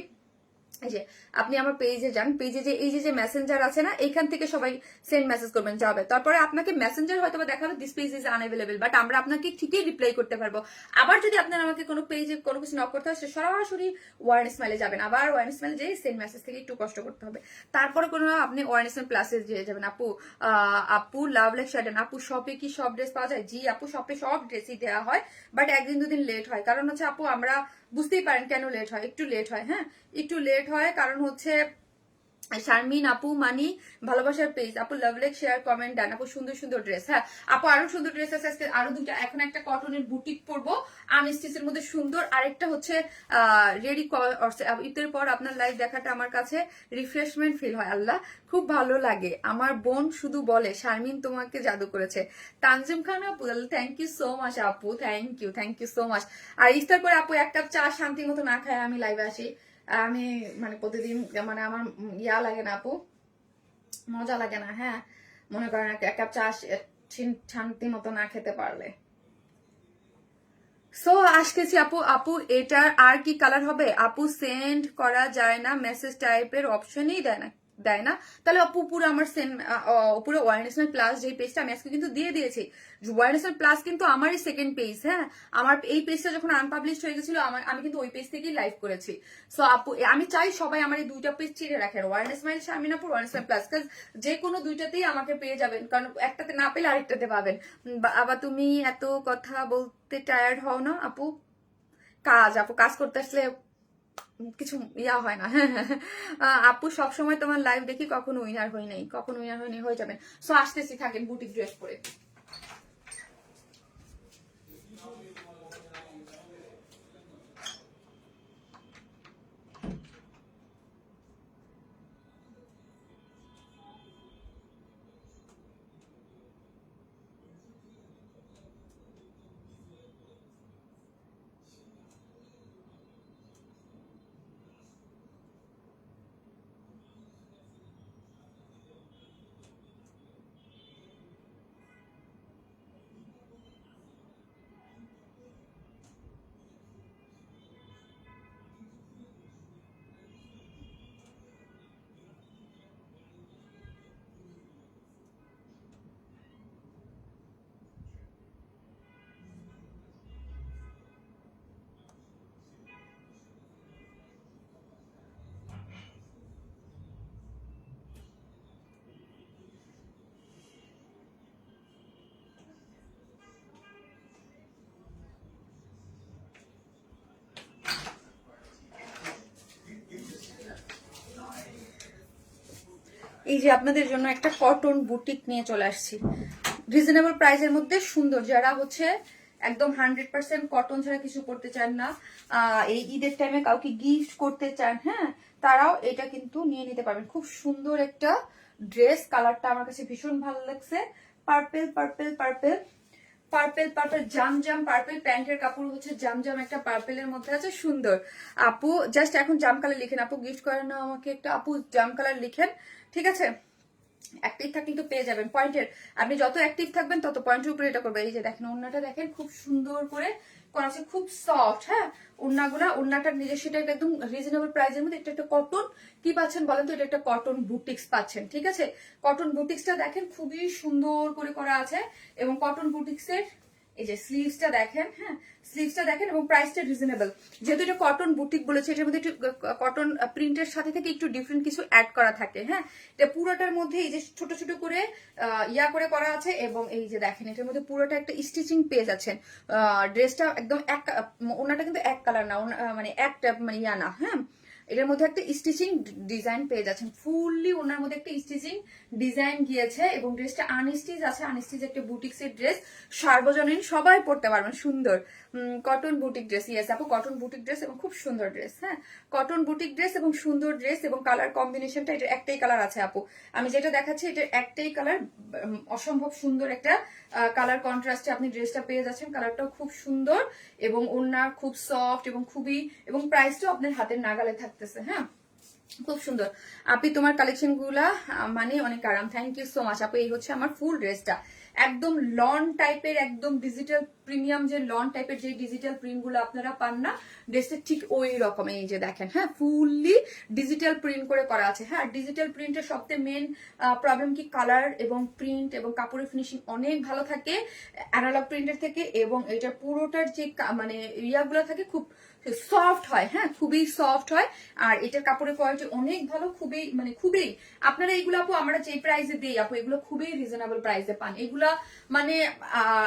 এই যে আপনি আমার পেজে যান, পেজে যে এই যে মেসেঞ্জার আছে না, এখান থেকে সবাই সেন্ড মেসেজ করবেন যাবে, তারপরে আপনাকে মেসেঞ্জার হয়তো দেখাবে this page is unavailable, but আমরা আপনাকে ঠিকই রিপ্লাই করতে পারবো। আবার যদি আপনার আমাকে কোনো পেজে কোনো কিছু নক করতে হয়, সরাসরি ওয়ারেন্স মেলে যাবেন, আবার ওয়ারেন্স মেলে যেয়ে সেন্ড মেসেজ থেকে একটু কষ্ট করতে হবে, তারপরে কোনো আপনি ওয়ারেন্স মেল প্লাসে দিয়ে যাবেন। আপু আপু লাভ লাইক শার্টেন আপু, শপে কি সব ড্রেস পাওয়া যায়? জি আপু শপে সব ড্রেসই দেওয়া হয়, বাট একদিন দুদিন লেট হয়, কারণ হচ্ছে আপু আমরা বুঝতেই পারেন কেন লেট হয়, একটু লেট হয়, হ্যাঁ একটু লেট হয়, কারণ হচ্ছে শারমিন আপু মানি ভালোবাসার পেজ আপু, লাভ লাইক শেয়ার কমেন্ট ডান আপু, সুন্দর সুন্দর ড্রেস। হ্যাঁ আপু আরো সুন্দর ড্রেস আছে আজকে, আরো দুটো। এখন একটা কটনের বুটিক পরবো আনস্টিচের মধ্যে সুন্দর, আরেকটা হচ্ছে রেডি। ঈদের পর আপনার লাইভ দেখাটা আমার কাছে রিফ্রেশমেন্ট ফিল হয়, আল্লাহ খুব ভালো লাগে। আমার বোন শুধু বলে শারমিন তোমাকে জাদু করেছে। তানজিম খান আপু, থ্যাংক ইউ সো মাচ আপু, থ্যাংক ইউ সো মাচ। আর ইফতার করে আপু এক কাপ চা শান্তি মতো না খায় আমি লাইভে আসি, আমি মানে প্রতিদিন মানে আমার ইয়া লাগে না আপু, মজা লাগে না। হ্যাঁ মনে করেন এক কাপ চা শান্তি মতো না খেতে পারলে। সো আসতেছি আপু। আপু এটার আর কি কালার হবে আপু? সেন্ড করা যায় না, মেসেজ টাইপের অপশনই দেয় না। তাহলে আপু পুরো আমার পুরো ওয়ারনেস প্লাস যে পেজটা আমি আজকে কিন্তু দিয়ে দিয়েছি, ওয়ারনেস প্লাস কিন্তু আমারই সেকেন্ড পেজ। হ্যাঁ আমার এই পেজটা যখন আনপাবলিশ হয়ে গেছিল আমি কিন্তু ওই পেজ থেকেই লাইভ করেছি। সো আপু আমি চাই সবাই আমার এই দুইটা পেজ চিড়ে রাখেন, ওয়ারনেস মাইল শারমিনাপুর, ওয়ারনেস প্লাস, কাজ যে কোনো দুইটাতেই আমাকে পেয়ে যাবেন, কারণ একটাতে না পেলে আরেকটাতে পাবেন। আবার তুমি এত কথা বলতে টায়ার্ড হও না আপু? আপু কাজ করতে আসলে কিছু ইয়া হয় না। আপু সবসময় তোমার লাইভ দেখি, কখনো উইনার হই নাই, কখনো উইনার হই নাই, হয়ে যাবেন। সো আসতেছি, থাকেন বুটিক ড্রেস পরে। এই যে আপনাদের জন্য একটা কটন বুটিক নিয়ে চলে আসছি, রিজনেবল প্রাইসের মধ্যে সুন্দর, যারা হচ্ছে একদম 100% কটন ছাড়া কিছু করতে চান না, এই ঈদের টাইমে কাউকে গিফট করতে চান, হ্যাঁ তারাও এটা কিন্তু নিয়ে নিতে পারবেন। খুব সুন্দর একটা ড্রেস, কালারটা আমার কাছে ভীষণ ভালো লাগছে, purple purple purple purple purple জাম পার্পেল, প্যান্টের কাপড় হচ্ছে জাম একটা পার্পেলের মধ্যে আছে, সুন্দর। আপু জাস্ট এখন জাম কালার লিখেন, আপু গিফট করেন না আমাকে একটা, আপু জাম কালার লিখেন, ঠিক আছে? অ্যাক্টিভ থাকলে তো পেয়ে যাবেন পয়েন্টের, আপনি যত অ্যাক্টিভ থাকবেন তত পয়েন্টের উপরে এটা করবে। এই যে দেখেন ওড়নাটা দেখেন খুব সুন্দর করে করা আছে, খুব সফট। হ্যাঁ, ওড়নাটার নিজস্ব একদম রিজনেবল প্রাইসের মধ্যে একটা কটন কি পাচ্ছেন বলেন তো, এটা একটা কটন বুটিক্স পাচ্ছেন। ঠিক আছে, কটন বুটিক্সটা দেখেন খুবই সুন্দর করে করা আছে, এবং কটন বুটিক্সের এই যে স্লিভসটা দেখেন। হ্যাঁ, স্লিভসটা দেখেন, এবং প্রাইসটা রিজনেবল। যেহেতু এটা কটন বুটিক বলেছে, এটার মধ্যে একটু কটন প্রিন্টের সাথে থেকে একটু ডিফারেন্ট কিছু অ্যাড করা থাকে। হ্যাঁ, এটা পুরোটার মধ্যে এই যে ছোট ছোট করে ইয়া করে করা আছে, এবং এই যে দেখেন এটার মধ্যে পুরোটা একটা স্টিচিং পেয়ে যাচ্ছেন। ড্রেসটা একদম এক, ওনাটা কিন্তু এক কালার না, মানে একটা মানে ইয়া না। হ্যাঁ, এটার মধ্যে একটা স্টিচিং ডিজাইন পেয়ে যাচ্ছেন, ফুললি ওনার মধ্যে একটা স্টিচিং ডিজাইন গিয়েছে, এবং ড্রেসটা আনস্টিচ আছে। আনস্টিচ একটা বুটিক্সের ড্রেস, সার্বজনীন সবাই পড়তে পারবেন, সুন্দর কটন বুটিক ড্রেস। ইয়েস আপু, কটন বুটিক ড্রেস এবং খুব সুন্দর ড্রেস। হ্যাঁ, কটন বুটিক ড্রেস এবং সুন্দর ড্রেস, এবং কালার কম্বিনেশনটা এটা একটাই কালার আছে আপু, আমি যেটা দেখাচ্ছি এটার একটাই কালার, অসম্ভব সুন্দর একটা কালার কন্ট্রাস্টে আপনি ড্রেসটা পেয়ে যাচ্ছেন। কালারটাও খুব সুন্দর, এবং ওড়না খুব সফট, এবং খুবই, এবং প্রাইসটাও আপনার হাতের নাগালে থাকতেছে। হ্যাঁ, খুব সুন্দর আপনি, তোমার কালেকশন গুলা মানে অনেক আরাম। থ্যাংক ইউ সো মাচ আপু। এই হচ্ছে আমার ফুল ড্রেসটা, একদম লন টাইপের, একদম ডিজিটাল প্রিমিয়াম যে লন টাইপের যে ডিজিটাল প্রিন্ট গুলো আপনারা পান না, ড্রেসটা ঠিক ওই রকম। এই যে দেখেন, হ্যাঁ, ফুললি ডিজিটাল প্রিন্ট করে করা আছে। হ্যাঁ, ডিজিটাল প্রিন্টের সবচেয়ে মেন প্রবলেম কি, কালার এবং প্রিন্ট এবং কাপড়ের ফিনিশিং অনেক ভালো থাকে অ্যানালগ প্রিন্টের থেকে, এবং এটা পুরোটার যে মানে ইয়াগুলো থাকে খুব সফট হয়। হ্যাঁ, খুবই সফট হয়, আর এটার কাপড়ের কোয়ালিটি অনেক ভালো, খুবই মানে খুবই, আপনারা এগুলো আপু আমরা যে প্রাইসে দিই আপু, এগুলো খুবই রিজনেবল প্রাইসে পান। এগুলা মানে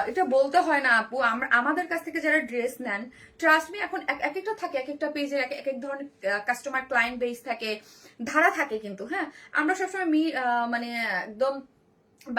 এটা বলতে হয় না আপু, আমরা আমাদের কাছ থেকে যারা ড্রেস নেন, ট্রাস্ট মি, এখন এক একটা থাকে, এক একটা পেজের এক এক ধরনের কাস্টমার ক্লায়েন্ট বেস থাকে, ধারা থাকে, কিন্তু হ্যাঁ আমরা সবসময় মানে একদম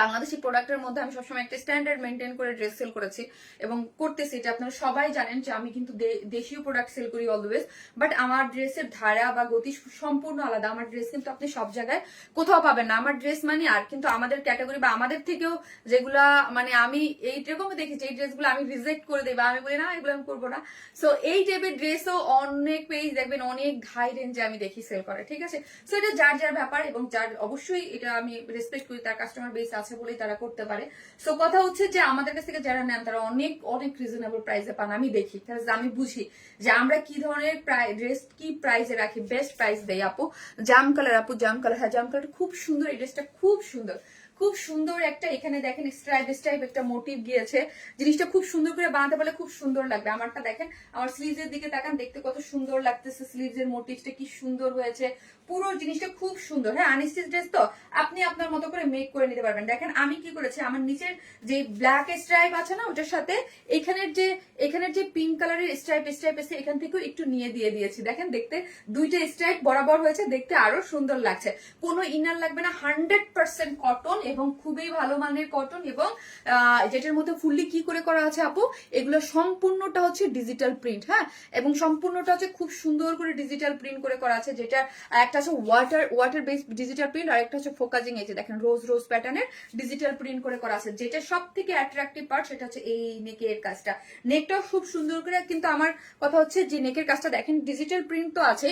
বাংলাদেশি প্রোডাক্টের মধ্যে আমি সবসময় একটা স্ট্যান্ডার্ড মেনটেন করে ড্রেস সেল করেছি এবং করতেছি। এটা আপনারা সবাই জানেন যে আমি কিন্তু দেশীয় প্রোডাক্ট সেল করি অলওয়েজ, বাট আমার ড্রেসের ধারা বা গতি সম্পূর্ণ আলাদা। আমার ড্রেস কিন্তু আপনি সব জায়গায় কোথাও পাবেন না। আমার ড্রেস মানে, আর কিন্তু আমাদের ক্যাটাগরি বা আমাদের থেকেও যেগুলা মানে আমি এইরকম দেখেছি, এই ড্রেসগুলো আমি রিজেক্ট করে দিই, বা আমি বলি না এগুলো আমি করবো না। সো এই টাইপের ড্রেসও অনেক পেজ দেখবেন অনেক হাই রেঞ্জে আমি দেখি সেল করে। ঠিক আছে, সো এটা যার যার ব্যাপার, এবং যার অবশ্যই এটা আমি রেসপেক্ট করি, তার কাস্টমার বেস আছে বলেই তারা করতে পারে। সো কথা হচ্ছে যে আমাদের কাছ থেকে যারা নেন তারা অনেক অনেক রিজনেবল প্রাইসে পান। আমি দেখি, আমি বুঝি যে আমরা কি ধরনের ড্রেস কি প্রাইসে রাখি, বেস্ট প্রাইস দেই আপু। জাম কালার আপু, জাম কালার, হ্যাঁ জাম কালার খুব সুন্দর, এই ড্রেসটা খুব সুন্দর, খুব সুন্দর একটা, এখানে দেখেন স্ট্রাইপ একটা মোটিভ গিয়েছে। জিনিসটা খুব সুন্দর করে বানাতে পারলে খুব সুন্দর লাগবে। আমারটা দেখেন, আমার স্লিভস এর দিকে তাকান, দেখতে কত সুন্দর লাগতেছে, স্লিভস এর মোটিভটা কি সুন্দর হয়েছে, পুরো জিনিসটা খুব সুন্দর। হ্যাঁ, আনস্টিচ ড্রেস তো আপনি আপনার মতো করে মেক করে নিতে পারবেন। দেখেন আমি কি করেছি, আমার নিচের যে ব্ল্যাক স্ট্রাইপ আছে না, ওটার সাথে এখানের যে পিঙ্ক কালারের স্ট্রাইপ আছে, এখান থেকেও একটু নিয়ে দিয়ে দিয়েছি। দেখেন দেখতে দুইটা স্ট্রাইপ বরাবর হয়েছে, দেখতে আরো সুন্দর লাগছে। কোনো ইনার লাগবে না, 100% কটন, এবং খুবই ভালো মানের কটন, এবং যেটার মধ্যে ফুললি কি করে করা আছে আপু, এগুলো সম্পূর্ণটা হচ্ছে ডিজিটাল প্রিন্ট। হ্যাঁ, এবং সম্পূর্ণটা হচ্ছে খুব সুন্দর করে ডিজিটাল প্রিন্ট করে করা আছে, যেটা একটা আছে ওয়াটার বেসড ডিজিটাল প্রিন্ট, আর একটা হচ্ছে ফোকাজিং, এই যে দেখেন রোজ প্যাটার্নের ডিজিটাল প্রিন্ট করে করা আছে। যেটা সব থেকে অ্যাট্রাকটিভ পার্ট সেটা হচ্ছে এই নেকের কাজটা, নেকটাও খুব সুন্দর করে, কিন্তু আমার কথা হচ্ছে যে নেকের কাজটা দেখেন, ডিজিটাল প্রিন্ট তো আছে।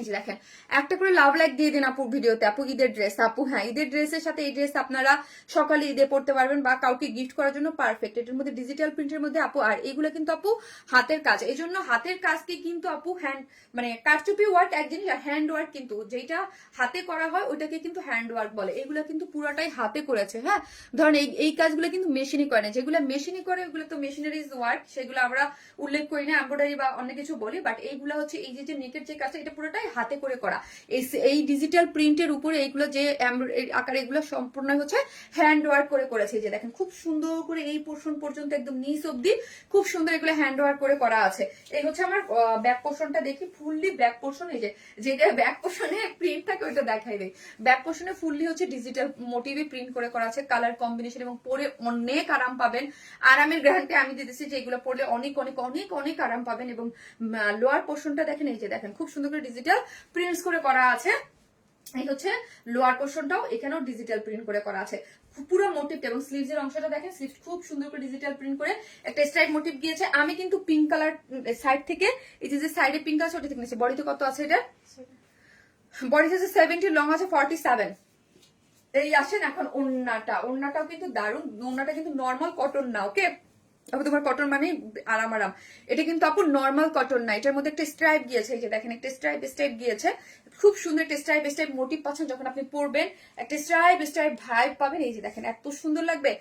এই যে দেখেন একটা করে লাভ লাইক দিয়ে দিন আপু ভিডিওতে। আপু ঈদের ড্রেস আপু, হ্যাঁ ঈদের ড্রেসের সাথে এই ড্রেস আপনারা সকালে ঈদে পড়তে পারবেন, বা কাউকে গিফট করার জন্য পারফেক্ট। এটার মধ্যে ডিজিটাল প্রিন্টের মধ্যে আপু, আর এইগুলো কিন্তু আপু হাতের কাজ, এই জন্য হাতের কাজকে কিন্তু আপু হ্যান্ড মানে কারচুপি ওয়ার্ক এক জিনিস, আর হ্যান্ড ওয়ার্ক কিন্তু যেটা হাতে করা হয় ওইটাকে কিন্তু হ্যান্ড ওয়ার্ক বলে। এগুলো কিন্তু পুরোটাই হাতে করেছে। হ্যাঁ, ধরেন এই কাজগুলো কিন্তু মেশিনই করে না, যেগুলো মেশিনই করে ওগুলো তো মেশিনারিজ ওয়ার্ক, সেগুলো আমরা উল্লেখ করি না, এমব্রয়ডারি বা অনেক কিছু বলি, বাট এইগুলো হচ্ছে এই যে নেকের যে কাজটা, এটা পুরোটাই হাতে করে করা। এই ডিজিটাল প্রিন্টের উপরে এইগুলো যে আকারে, এগুলো সম্পূর্ণ হচ্ছে হ্যান্ড ওয়ার্ক করে করেছে। যে দেখেন খুব সুন্দর করে এই পোর্শন পর্যন্ত একদম নিচ অব্দি খুব সুন্দর এগুলো হ্যান্ড ওয়ার্ক করে করা আছে। এই হচ্ছে আমার ব্যাক পোর্শনটা, দেখি ফুললি ব্যাক পোর্শন, এই যেটা ব্যাক পোর্শনে প্রিন্ট থাকে ওইটা দেখাই দেয়। ব্যাক পোর্শনে ফুললি হচ্ছে ডিজিটাল মোটিভে প্রিন্ট করে করা আছে, কালার কম্বিনেশন, এবং পরে অনেক আরাম পাবেন। আরামের গ্যারান্টি আমি দিতেছি যে এগুলো পরলে অনেক অনেক অনেক অনেক আরাম পাবেন। এবং লোয়ার পোর্শনটা দেখেন, এই যে দেখেন খুব সুন্দর করে ডিজিটাল প্রিন্টস করে করা আছে। এই হচ্ছে লোয়ার পোর্শনটাও, এখানেও ডিজিটাল প্রিন্ট করে করা আছে পুরো মোটিভটা। এবং স্লিভস এর অংশটা দেখেন, স্লিভস খুব সুন্দর করে ডিজিটাল প্রিন্ট করে একটা স্ট্রাইপ মোটিভ গিয়েছে। আমি কিন্তু পিঙ্ক কালার সাইড থেকে, এই যে সাইডে পিঙ্ক আছে ওটা থেকে নিয়েছি। বডিতে কত আছে এটা, বডিতে আছে 70, লং আছে 47। এই আসেন এখন ওড়নাটাও কিন্তু দারুণ, ওড়নাটা কিন্তু নর্মাল কটন না, ওকে আপু তোমার কটন মানে আরাম আরাম। এটা কিন্তু আপু নর্মাল কটন না, এটার মধ্যে একটা স্ট্রাইপ গিয়েছে, এই যে দেখেন একটা স্ট্রাইপ গিয়েছে, খুব সুন্দর একটা স্ট্রাইপ মোটিভ পাচ্ছেন যখন আপনি পরবেন, একটা স্ট্রাইপ ভাইব পাবেন। এই যে দেখেন এত সুন্দর লাগবে।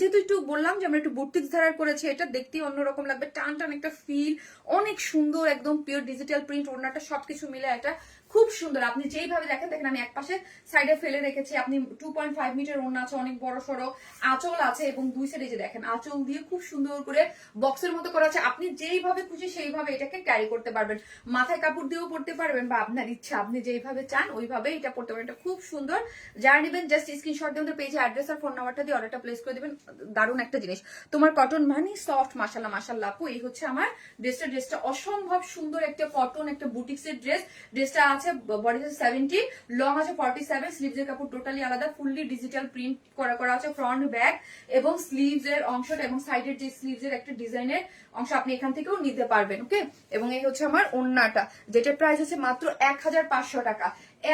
যেহেতু একটু বললাম যে আমরা একটু বুটিক ধারার করেছি, এটা দেখতেই অন্যরকম লাগবে, টান টান একটা ফিল, অনেক সুন্দর, একদম পিওর ডিজিটাল প্রিন্ট, ওড়নাটা সবকিছু মিলে এটা খুব সুন্দর। আপনি যেইভাবে দেখেন আমি এক পাশে সাইডে ফেলে রেখেছি, আপনি 2.5 মিটার ওড়না আছে, অনেক বড় সড়ো আঁচল আছে, এবং দুই সাইডে যে দেখেন আঁচল দিয়ে খুব সুন্দর করে বক্সের মতো করা আছে। আপনি যেইভাবে খুশি সেইভাবে এটাকে ক্যারি করতে পারবেন, মাথায় কাপড় দিয়েও পড়তে পারবেন, বা আপনার ইচ্ছা আপনি যেইভাবে চান ওইভাবে এটা পড়তে পারবেন। এটা খুব সুন্দর। যারা নেবেন জাস্ট স্ক্রিনশট দিয়ে পেজে অ্যাড্রেস আর ফোন নাম্বারটা দিয়ে অর্ডারটা প্লেস করে দিবেন। দারুণ একটা জিনিস, তোমার কটন মানে সফট, মাশাল্লাহ মাশাল্লাহ আপু। এই হচ্ছে আমার ড্রেসটা অসম্ভব সুন্দর একটা কটন, একটা বুটিক্সের ড্রেসটা আছে বডিতে 70, লং আছে 47, স্লিভসের কাপড় টোটালি আলাদা, ফুললি ডিজিটাল প্রিন্ট করা আছে ফ্রন্ট ব্যাক এবং স্লিভস এর অংশটা, এবং সাইডের যে স্লিভস এর একটা ডিজাইনের অংশ আপনি এখান থেকেও নিতে পারবেন। ওকে, এবং এই হচ্ছে আমার ওড়নাটা, যেটা প্রাইস হচ্ছে মাত্র 1500 টাকা।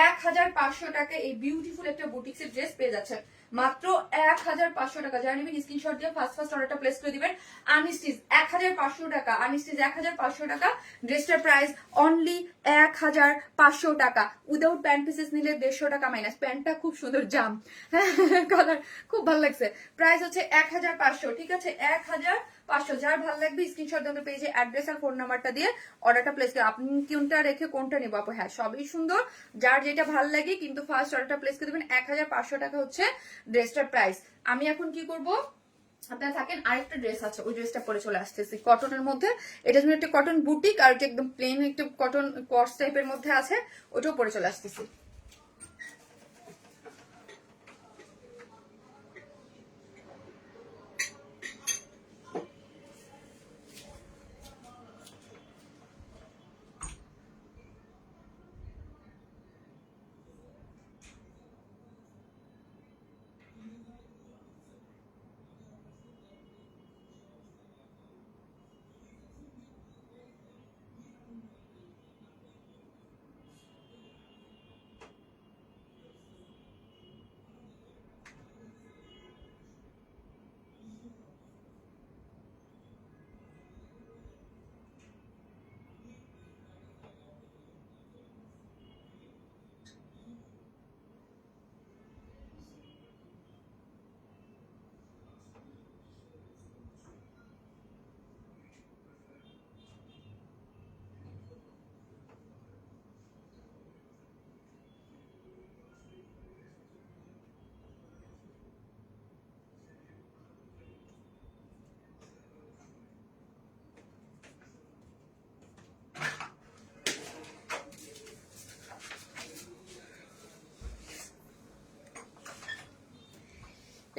1500 টাকা এই বিউটিফুল একটা বুটিক্সের ড্রেস পেয়ে যাচ্ছেন মাত্র 1500 টাকা। যারা নেবেন স্ক্রিনশট দিয়ে ফার্স্ট অর্ডারটা প্লেস করে দিবেন। আনস্টিচ 1500 টাকা, আনস্টিচ 1500 টাকা, ড্রেসটার প্রাইস অনলি 1500 টাকা। উইদাউট প্যান্ট পিসেস নিলে 150 টাকা মাইনাস। প্যান্টটা খুব সুন্দর জাম, কালার খুব ভালো লাগছে। প্রাইস হচ্ছে 1500, ঠিক আছে 1500। যার ভালো লাগবে স্ক্রিনশট দিয়ে পেজে অ্যাড্রেস আর ফোন নাম্বারটা দিয়ে অর্ডারটা প্লেস করে। আপনি কোনটা রেখে কোনটা নেবো আপু? হ্যাঁ সবই সুন্দর, যার যেটা ভালো লাগে, কিন্তু ফার্স্ট অর্ডারটা প্লেস করে দেবেন। 1500 টাকা হচ্ছে ড্রেসটার প্রাইস। আমি এখন কি করব, আপনারা থাকেন, আরেকটা ড্রেস আছে, ওই ড্রেসটা পরে চলে আসতেছি কটনের মধ্যে। এটা যেমন একটা কটন বুটিক, আর এটা একদম প্লেন একটা কটন কর্স টাইপের মধ্যে আছে, ওটাও পরে চলে আসতেছি।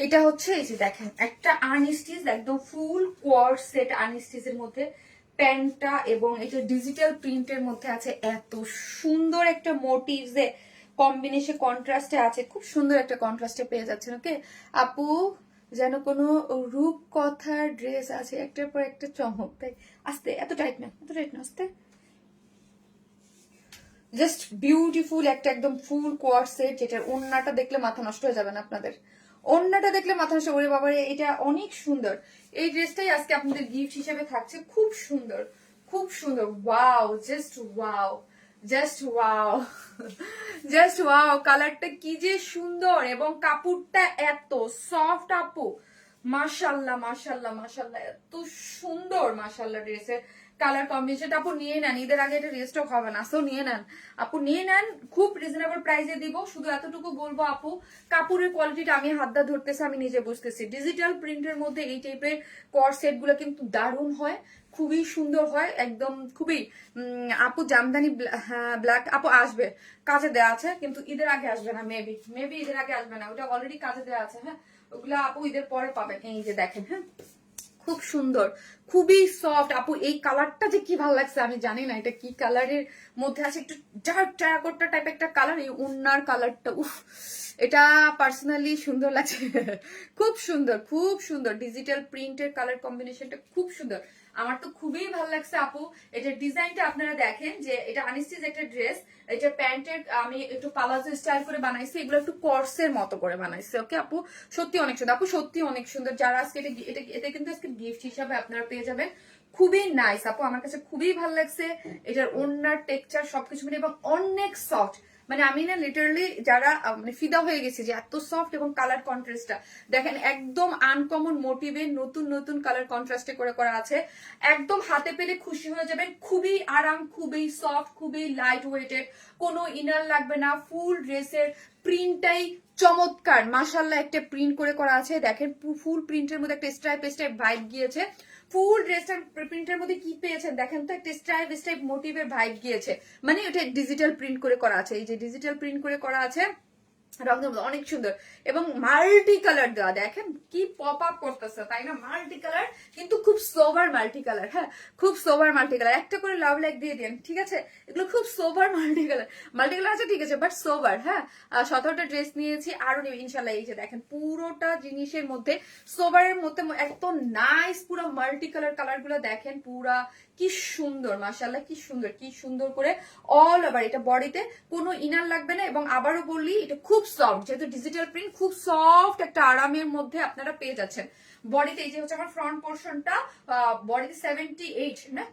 এটা হচ্ছে এই যে দেখেন একটা আনস্টিচ, একদম ফুল কোয়ার্ড সেট আনস্টিচের মধ্যে প্যান্টটা, এবং এটা ডিজিটাল প্রিন্টের মধ্যে আছে। এত সুন্দর একটা মোটিভস এ কম্বিনেশন কন্ট্রাস্টে আছে, খুব সুন্দর একটা কন্ট্রাস্টে পেয়ে যাচ্ছেন। ওকে আপু, যেন কোনো রূপকথার ড্রেস আছে, একটার পর একটা চমক। তাই আস্তে, এত টাইট না, আস্তে। জাস্ট বিউটিফুল একটা একদম ফুল কোয়ার্ড সেট, যেটার ওড়নাটা দেখলে মাথা নষ্ট হয়ে যাবে না আপনাদের। ওড়নাটা দেখলে মাথা নষ্ট, ওরে বাবারে এটা অনেক সুন্দর। এই ড্রেসটাই আজকে আপনাদের গিফট হিসেবে থাকছে, খুব সুন্দর, খুব সুন্দর। Wow, just wow, just wow, just wow, কালারটা কি যে সুন্দর, এবং কাপড়টা এত সফট আপু, মাশাল্লাহ মাশাল্লাহ মাশাল্লাহ, এত সুন্দর মাশাল্লাহ। ড্রেসের কালার কম্বিনেশন আপু নিয়ে নেন, ঈদের আগে এটা রেস্টক হবে না, সো নিয়ে নেন আপু, নিয়ে নেন। খুব রিজনেবল প্রাইসে দিব, শুধু এতটুকু বলবো আপু, কাপড়ের কোয়ালিটিটা আমি হাত দা ধরতেছি, আমি নিজে বুঝতেছি। ডিজিটাল প্রিন্টের মধ্যে এই টাইপের কর সেট গুলো কিন্তু দারুণ হয়, খুবই সুন্দর হয়, একদম খুবই। আপু জামদানি ব্ল্যাক আপু আসবে, কাজে দেওয়া আছে, কিন্তু ঈদের আগে আসবে না, মেবি ঈদের আগে আসবে না, ওটা অলরেডি কাজে দেওয়া আছে। হ্যাঁ ওগুলা আপু ঈদের পরে পাবেন। এই যে দেখেন, হ্যাঁ খুব সুন্দর, খুবই সফট আপু। এই কালারটা যে কি ভালো লাগছে আমি জানি না, এটা কি কালারের মধ্যে আছে, একটু ডার্ক টেরাকোটা টাইপ একটা কালার। এই উন্নার কালারটা উফ, এটা পার্সোনালি সুন্দর লাগছে, খুব সুন্দর, খুব সুন্দর। ডিজিটাল প্রিন্টের কালার কম্বিনেশনটা খুব সুন্দর। আমার তো খুবই ভালো লাগছে আপু। এটার ডিজাইনটা আপনারা দেখেন যে এটা আনস্টিচ একটা ড্রেস, এটা প্যান্টের আমি একটু পালাজো স্টাইল করে বানাইছি, এগুলো একটু কর্সের মতো করে বানাইছি। ওকে আপু সত্যি অনেক সুন্দর, আপু সত্যি অনেক সুন্দর। যারা আজকে এটা কিন্তু আজকে গিফট হিসাবে আপনারা পেয়ে যাবেন। খুবই নাইস আপু, আমার কাছে খুবই ভালো লাগছে। এটার ওড়নার টেক্সচার সবকিছু মিলে এবং অনেক সফট, মানে আমি না লিটারালি যারা মানে ফিদা হয়ে গেছি যে এত সফট এবং কালার কন্ট্রাস্টটা দেখেন, একদম আনকমন মোটিভে নতুন নতুন কালার কন্ট্রাস্টে করে করা আছে। একদম হাতে পেলে খুশি হয়ে যাবেন। খুবই আরাম, খুবই সফট, খুবই লাইট ওয়েটেড, কোনো ইনার লাগবে না। ফুল ড্রেসের প্রিন্টটাই চমৎকার, মাশাআল্লাহ একটা প্রিন্ট করে করা আছে। দেখেন ফুল প্রিন্টের মধ্যে একটা স্ট্রাইপ স্ট্রাইপ ভাইব গিয়েছে। ফুল ড্রেসটার প্রিন্টের মধ্যে কি পেয়েছেন দেখেন তো, একটা স্ট্রাইপ স্ট্রাইপ মোটিভের ভাইব গিয়েছে, মানে ওটা ডিজিটাল প্রিন্ট করে করা আছে। এই যে ডিজিটাল প্রিন্ট করে করা আছে, রঙের মধ্যে অনেক সুন্দর এবং মাল্টি কালার দেওয়া। দেখেন কি পপ আপ করতেছে তাই না, মাল্টি কালার কিন্তু খুব সোভার মাল্টি কালার। হ্যাঁ খুব সোভার মাল্টি কালার, একটা করে লাভ লাইক দিয়ে দেন, ঠিক আছে? এগুলো খুব সোভার মাল্টি কালার আছে, ঠিক আছে, বাট সোভার। হ্যাঁ 17টা ড্রেস নিয়েছি, আরো নেবে ইনশাল্লাহ। এই যে দেখেন পুরোটা জিনিসের মধ্যে সোভারের মধ্যে এত নাইস পুরো মাল্টি কালার গুলো দেখেন, পুরা কি সুন্দর মাশাআল্লাহ, কি সুন্দর, কি সুন্দর করে অল ওভার। এটা বডিতে কোনো ইনার লাগবে না এবং আবারও বললি এটা খুব সফট, যেহেতু ডিজিটাল প্রিন্ট, খুব সফট একটা আরামের মধ্যে আপনারা পেয়ে যাচ্ছেন। বডিতে এই যে হচ্ছে আমার ফ্রন্ট পোর্শনটা, বডিতে 78 না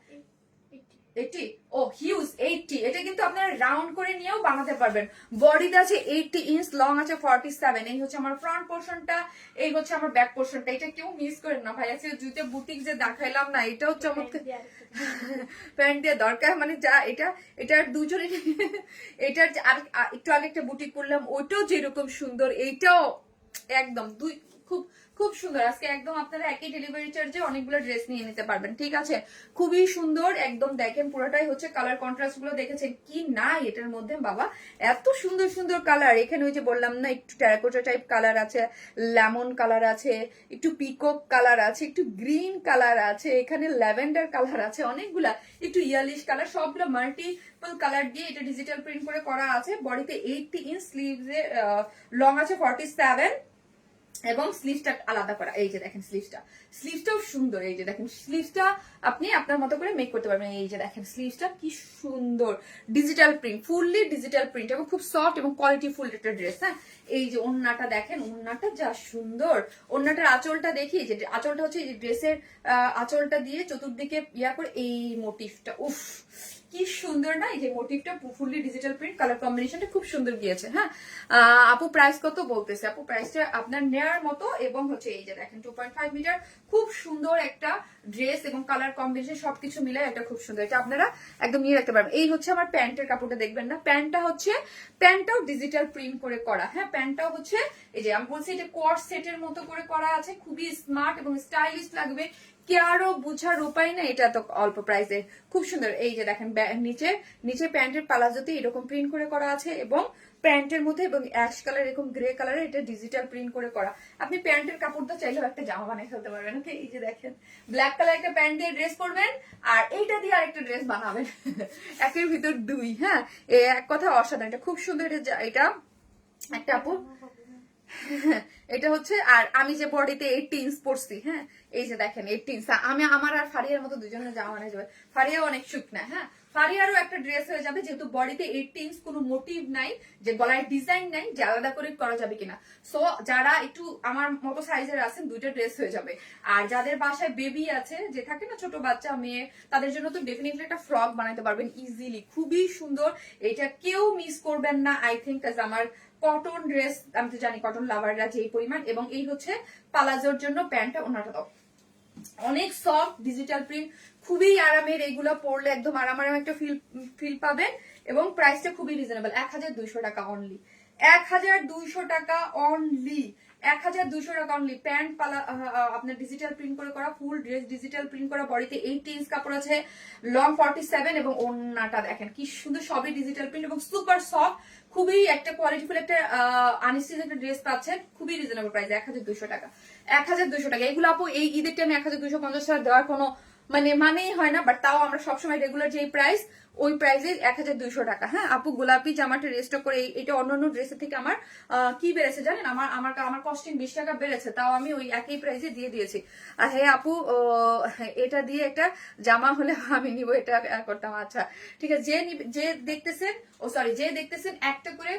80, ও হিউজ 80। এটা কিন্তু আপনারা রাউন্ড করে নিয়েও বানাতে পারবেন। বডিতে আছে 80 ইঞ্চ, লং আছে 47। এই হচ্ছে আমার ফ্রন্ট পোর্শনটা, এই হচ্ছে আমার ব্যাক পোর্শনটা। এটা কেউ মিস করেন না ভাই, আজকে জুতে বুটিক যে দেখাইলাম না, এটাও চমৎকার। প্যান্ট দিয়ে দরকার মানে যা, এটার দুজনে এটার আর একটু আগে একটা বুটিক করলাম, ওইটাও যেরকম সুন্দর, এইটাও একদম দুই খুব খুব সুন্দর। আজকে একদম আপনারা একই ডেলিভারি চার্জে অনেকগুলো ড্রেস নিয়ে নিতে পারবেন, ঠিক আছে? খুবই সুন্দর একদম। দেখেন পুরোটাই হচ্ছে কালার কন্ট্রাস্ট গুলো দেখেছেন কি না এটার মধ্যে বাবা, এত সুন্দর সুন্দর কালার। এখানে ওই যে বললাম না একটু টেরাকোটা টাইপ কালার আছে, লেমন কালার আছে, একটু পিকক কালার আছে, একটু গ্রিন কালার আছে, এখানে ল্যাভেন্ডার কালার আছে, অনেকগুলা একটু ইয়ালিশ কালার, সবগুলো মাল্টিপল কালার দিয়ে এটা ডিজিটাল প্রিন্ট করে করা আছে। বডিতে 80 ইঞ্চ, স্লিভসে লং আছে 47 এবং স্লিভসটা আলাদা করা। এই যে দেখেন স্লিভসটাও সুন্দর। এই যে দেখেন স্লিভসটা আপনি আপনার মতো করে মেক করতে পারবেন। এই যে দেখেন স্লিভসটা কি সুন্দর, digital print, fully digital print এবং খুব সফট এবং কোয়ালিটি ফুল একটা ড্রেস। হ্যাঁ এই যে ওড়নাটা দেখেন, ওড়নাটা যা সুন্দর। ওড়নাটার আঁচলটা দেখি, যে আঁচলটা হচ্ছে এই ড্রেসের আঁচলটা দিয়ে চতুর্দিকে ইয়া করে এই মোটিভটা, উফ কি সুন্দর না? এই যে মোটিভটা ফুললি ডিজিটাল প্রিন্ট, কালার কম্বিনেশনটা খুব সুন্দর গিয়েছে। হ্যাঁ আপু প্রাইস কত বলতেছে? আপু প্রাইসটা আপনার নেয়ার মতো এবং হচ্ছে এই যে দেখেন 2.5 মিটার, খুব সুন্দর একটা ড্রেস এবং কালার কম্বিনেশন সবকিছু মিলে এটা খুব সুন্দর। এটা আপনারা একদম নিয়ে রাখতে পারবেন। এই হচ্ছে আমার প্যান্টের কাপড়টা, দেখবেন না প্যান্টটাও ডিজিটাল প্রিন্ট করে করা। হ্যাঁ প্যান্টটাও হচ্ছে এই যে আমি বলছি এটা কোয়ার্ড সেটের মতো করে করা আছে, খুবই স্মার্ট এবং স্টাইলিশ লাগবে। কারো বুঝার উপায় না, এটা তো অল্প প্রাইসে খুব সুন্দর। এই যে দেখেন নিচে প্যান্টের পালাজোতে এরকম প্রিন্ট করে করা আছে এবং প্যান্টের মধ্যে এবং অ্যাশ কালার এরকম গ্রে কালারে এটা ডিজিটাল প্রিন্ট করে করা। আপনি প্যান্টের কাপড়টা চাইলেও একটা জামা বানিয়ে ফেলতে পারবেন। ওকে এই যে দেখেন ব্ল্যাক কালার একটা প্যান্ট দিয়ে ড্রেস করবেন আর এইটা দিয়ে আরেকটা ড্রেস বানাবেন, একের ভিতর দুই। হ্যাঁ এক কথা অসাধারণ, এটা খুব সুন্দর। এটা একটা আপু এটা হচ্ছে, আর আমি যে বডিতে 80 ইঞ্চ পরছি। হ্যাঁ এই যে দেখেন 80 ইঞ্চ, আমি আমার আর ফারিয়ার মতো দুজনের জামা বানিয়ে যাবে। ফারিয়া অনেক শুকনা। হ্যাঁ ফারিয়ারও একটা ড্রেস হয়ে যাবে, যেহেতু বডিতে 80 ইঞ্চ, কোনো মোটিভ নাই, যে গলায় ডিজাইন নাই যে আলাদা করে করা যাবে কিনা। সো যারা একটু আমার মতো সাইজের আছেন দুইটা ড্রেস হয়ে যাবে। আর যাদের বাসায় বেবি আছে, যে থাকে না ছোট বাচ্চা মেয়ে, তাদের জন্য তো ডেফিনেটলি একটা ফ্রক বানাতে পারবেন ইজিলি, খুবই সুন্দর। এটা কেউ মিস করবেন না আই থিঙ্ক, আমার কটন ড্রেস, আমি তো জানি কটন লাভাররা যেই পরিমাণ। এবং এই হচ্ছে পালাজোর জন্য প্যান্টটা, ওনাটা দাও, অনেক সফট ডিজিটাল প্রিন্ট, খুবই আরামের। এইগুলো পরলে একদম আরাম একটা ফিল পাবেন এবং প্রাইসটা খুবই রিজনেবল, 1200 টাকা অনলি, 1200 টাকা অনলি, 1200 টাকা অনলি। প্যান্ট পালা আপনার ডিজিটাল প্রিন্ট করে করা, ফুল ড্রেস ডিজিটাল প্রিন্ট করা, বডিতে 80 ইঞ্চ কাপড় আছে, লং 47 এবং ওড়নাটা দেখেন কি সুন্দর, সবই ডিজিটাল প্রিন্ট এবং সুপার সফট, খুবই একটা কোয়ালিটিফুল একটা আনস্টিচ একটা ড্রেস পাচ্ছেন, খুবই রিজনেবল প্রাইস, 1200 টাকা, 1200 টাকা। এগুলো আপু এই ঈদের টাইমে 1250 টাকা দেওয়ার কোনো মানেই হয় না, বাট তাও আমরা সবসময় রেগুলার যে প্রাইস ওই প্রাইসে 1200 টাকা। হ্যাঁ আপু, গোলাপি জামাটা রেস্টক করে এটা অন্যান্য ড্রেসের থেকে আমার কি বেড়েছে জানেন, আমার আমার আমার কস্টিং 20 টাকা বেড়েছে, তাও আমি ওই একই প্রাইসে দিয়ে দিয়েছি। আর হ্যাঁ আপু, এটা দিয়ে একটা জামা হলে আমি নিব, এটা করতাম। আচ্ছা ঠিক আছে, যে দেখতেছেন, ও সরি, যে দেখতেছেন একটা করে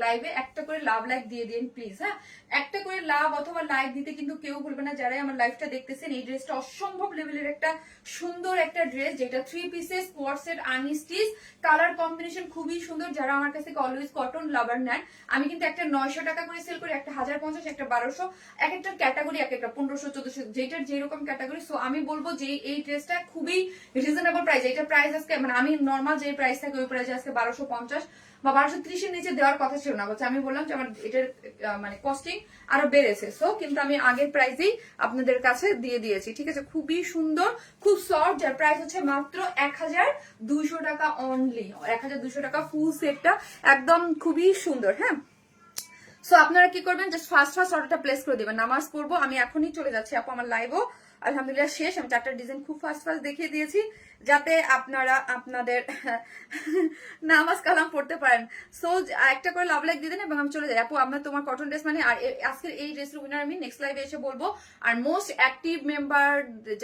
লাইভে একটা করে লাভ লাইক দিয়ে দিন প্লিজ। হ্যাঁ একটা করে লাভ অথবা লাইক দিতে কিন্তু কেউ ভুলবে না যারাই আমার লাইভটা দেখতেছেন। এই ড্রেসটা অসম্ভব লেভেলের একটা সুন্দর একটা ড্রেস, যেটা 3 পিসেস কোয়ার সেট আনস্টিচ, কালার কম্বিনেশন খুবই সুন্দর। যারা আমার কাছ থেকে অলওয়েজ কটন লাভার নেন, আমি কিন্তু একটা 900 টাকা করে সেল করি, একটা 1050, একটা 1200, এক একটা ক্যাটাগরি এক একটা 1500 1400, যেটার যেরকম ক্যাটাগরি। সো আমি বলবো যে এই ড্রেসটা খুবই রিজনেবল প্রাইস। এটা প্রাইস আজকে মানে আমি নর্মাল যে প্রাইস থাকে ওই প্রাইসে আজকে 1250 বা 1230 এর নিচে দেওয়ার কথা ছিল না, বলছে আমি বললাম যে আমার এটার মানে কস্টিং আরো বেড়েছে। সো কিন্তু আমি আগের প্রাইসেই আপনাদের কাছে দিয়ে দিয়েছি, ঠিক আছে। খুবই সুন্দর, খুব সফট, যার প্রাইস হচ্ছে মাত্র 1200 টাকা অনলি। 1200 টাকা ফুল সেটটা একদম খুবই সুন্দর। হ্যাঁ সো আপনারা কি করবেন, জাস্ট ফার্স্ট অর্ডারটা প্লেস করে দিবেন। নামাজ পড়বো, আমি এখনই চলে যাচ্ছি আপু, আমার লাইভও আলহামদুলিল্লাহ শেষ। আমি 4টা ডিজাইন খুব ফার্স্ট দেখিয়ে দিয়েছি যাতে আপনারা আপনাদের নামাজ কালাম পড়তে পারেন। সো একটা করে লাভ লাইক দিয়ে দেন এবং আমি চলে যাই। আপু আপনার তোমার কটন ড্রেস মানে, আর আজকের এই ড্রেসের উইনার আমি নেক্সট লাইভে এসে বলবো। আর মোস্ট অ্যাক্টিভ মেম্বার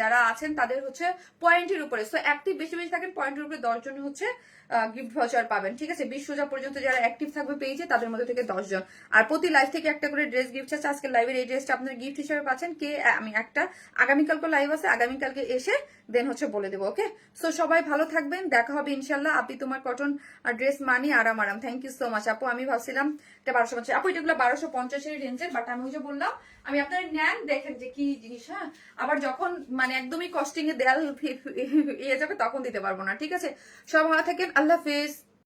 যারা আছেন তাদের হচ্ছে পয়েন্টের উপরে, সো অ্যাক্টিভ বেশি বেশি থাকেন, পয়েন্টের উপরে 10 জন হচ্ছে গিফট ভাউচার পাবেন, ঠিক আছে। 20 রোজা পর্যন্ত যারা অ্যাক্টিভ থাকবে পেয়েছে তাদের মধ্যে থেকে 10 জন। আর প্রতি লাইভ থেকে একটা করে ড্রেস গিফট আছে। আজকে লাইভের এই ড্রেসটা আপনার গিফট হিসেবে পাচ্ছেন কে, আমি একটা আগামীকালকে লাইভ আছে, আগামীকালকে এসে দেন হচ্ছে বলে দেবো। ওকে সো সবাই ভালো থাকবেন, দেখা হবে ইনশাল্লাহ। আপনি তোমার কটন ড্রেস মানি আরাম আরাম। থ্যাংক ইউ সো মাচ আপু। আমি ভাবছিলাম এটা 1250, আপু এটাগুলো 1250 এর রেঞ্জের, বাট আমি ওই যে বললাম আমি আপনার নেন দেখেন যে কি জিনিস। হ্যাঁ আবার যখন মানে একদমই কস্টিং এ দেয়াল ইয়ে যাবে তখন দিতে পারবো না, ঠিক আছে। সব ভালো থাকেন, আল্লাহ হাফেজ।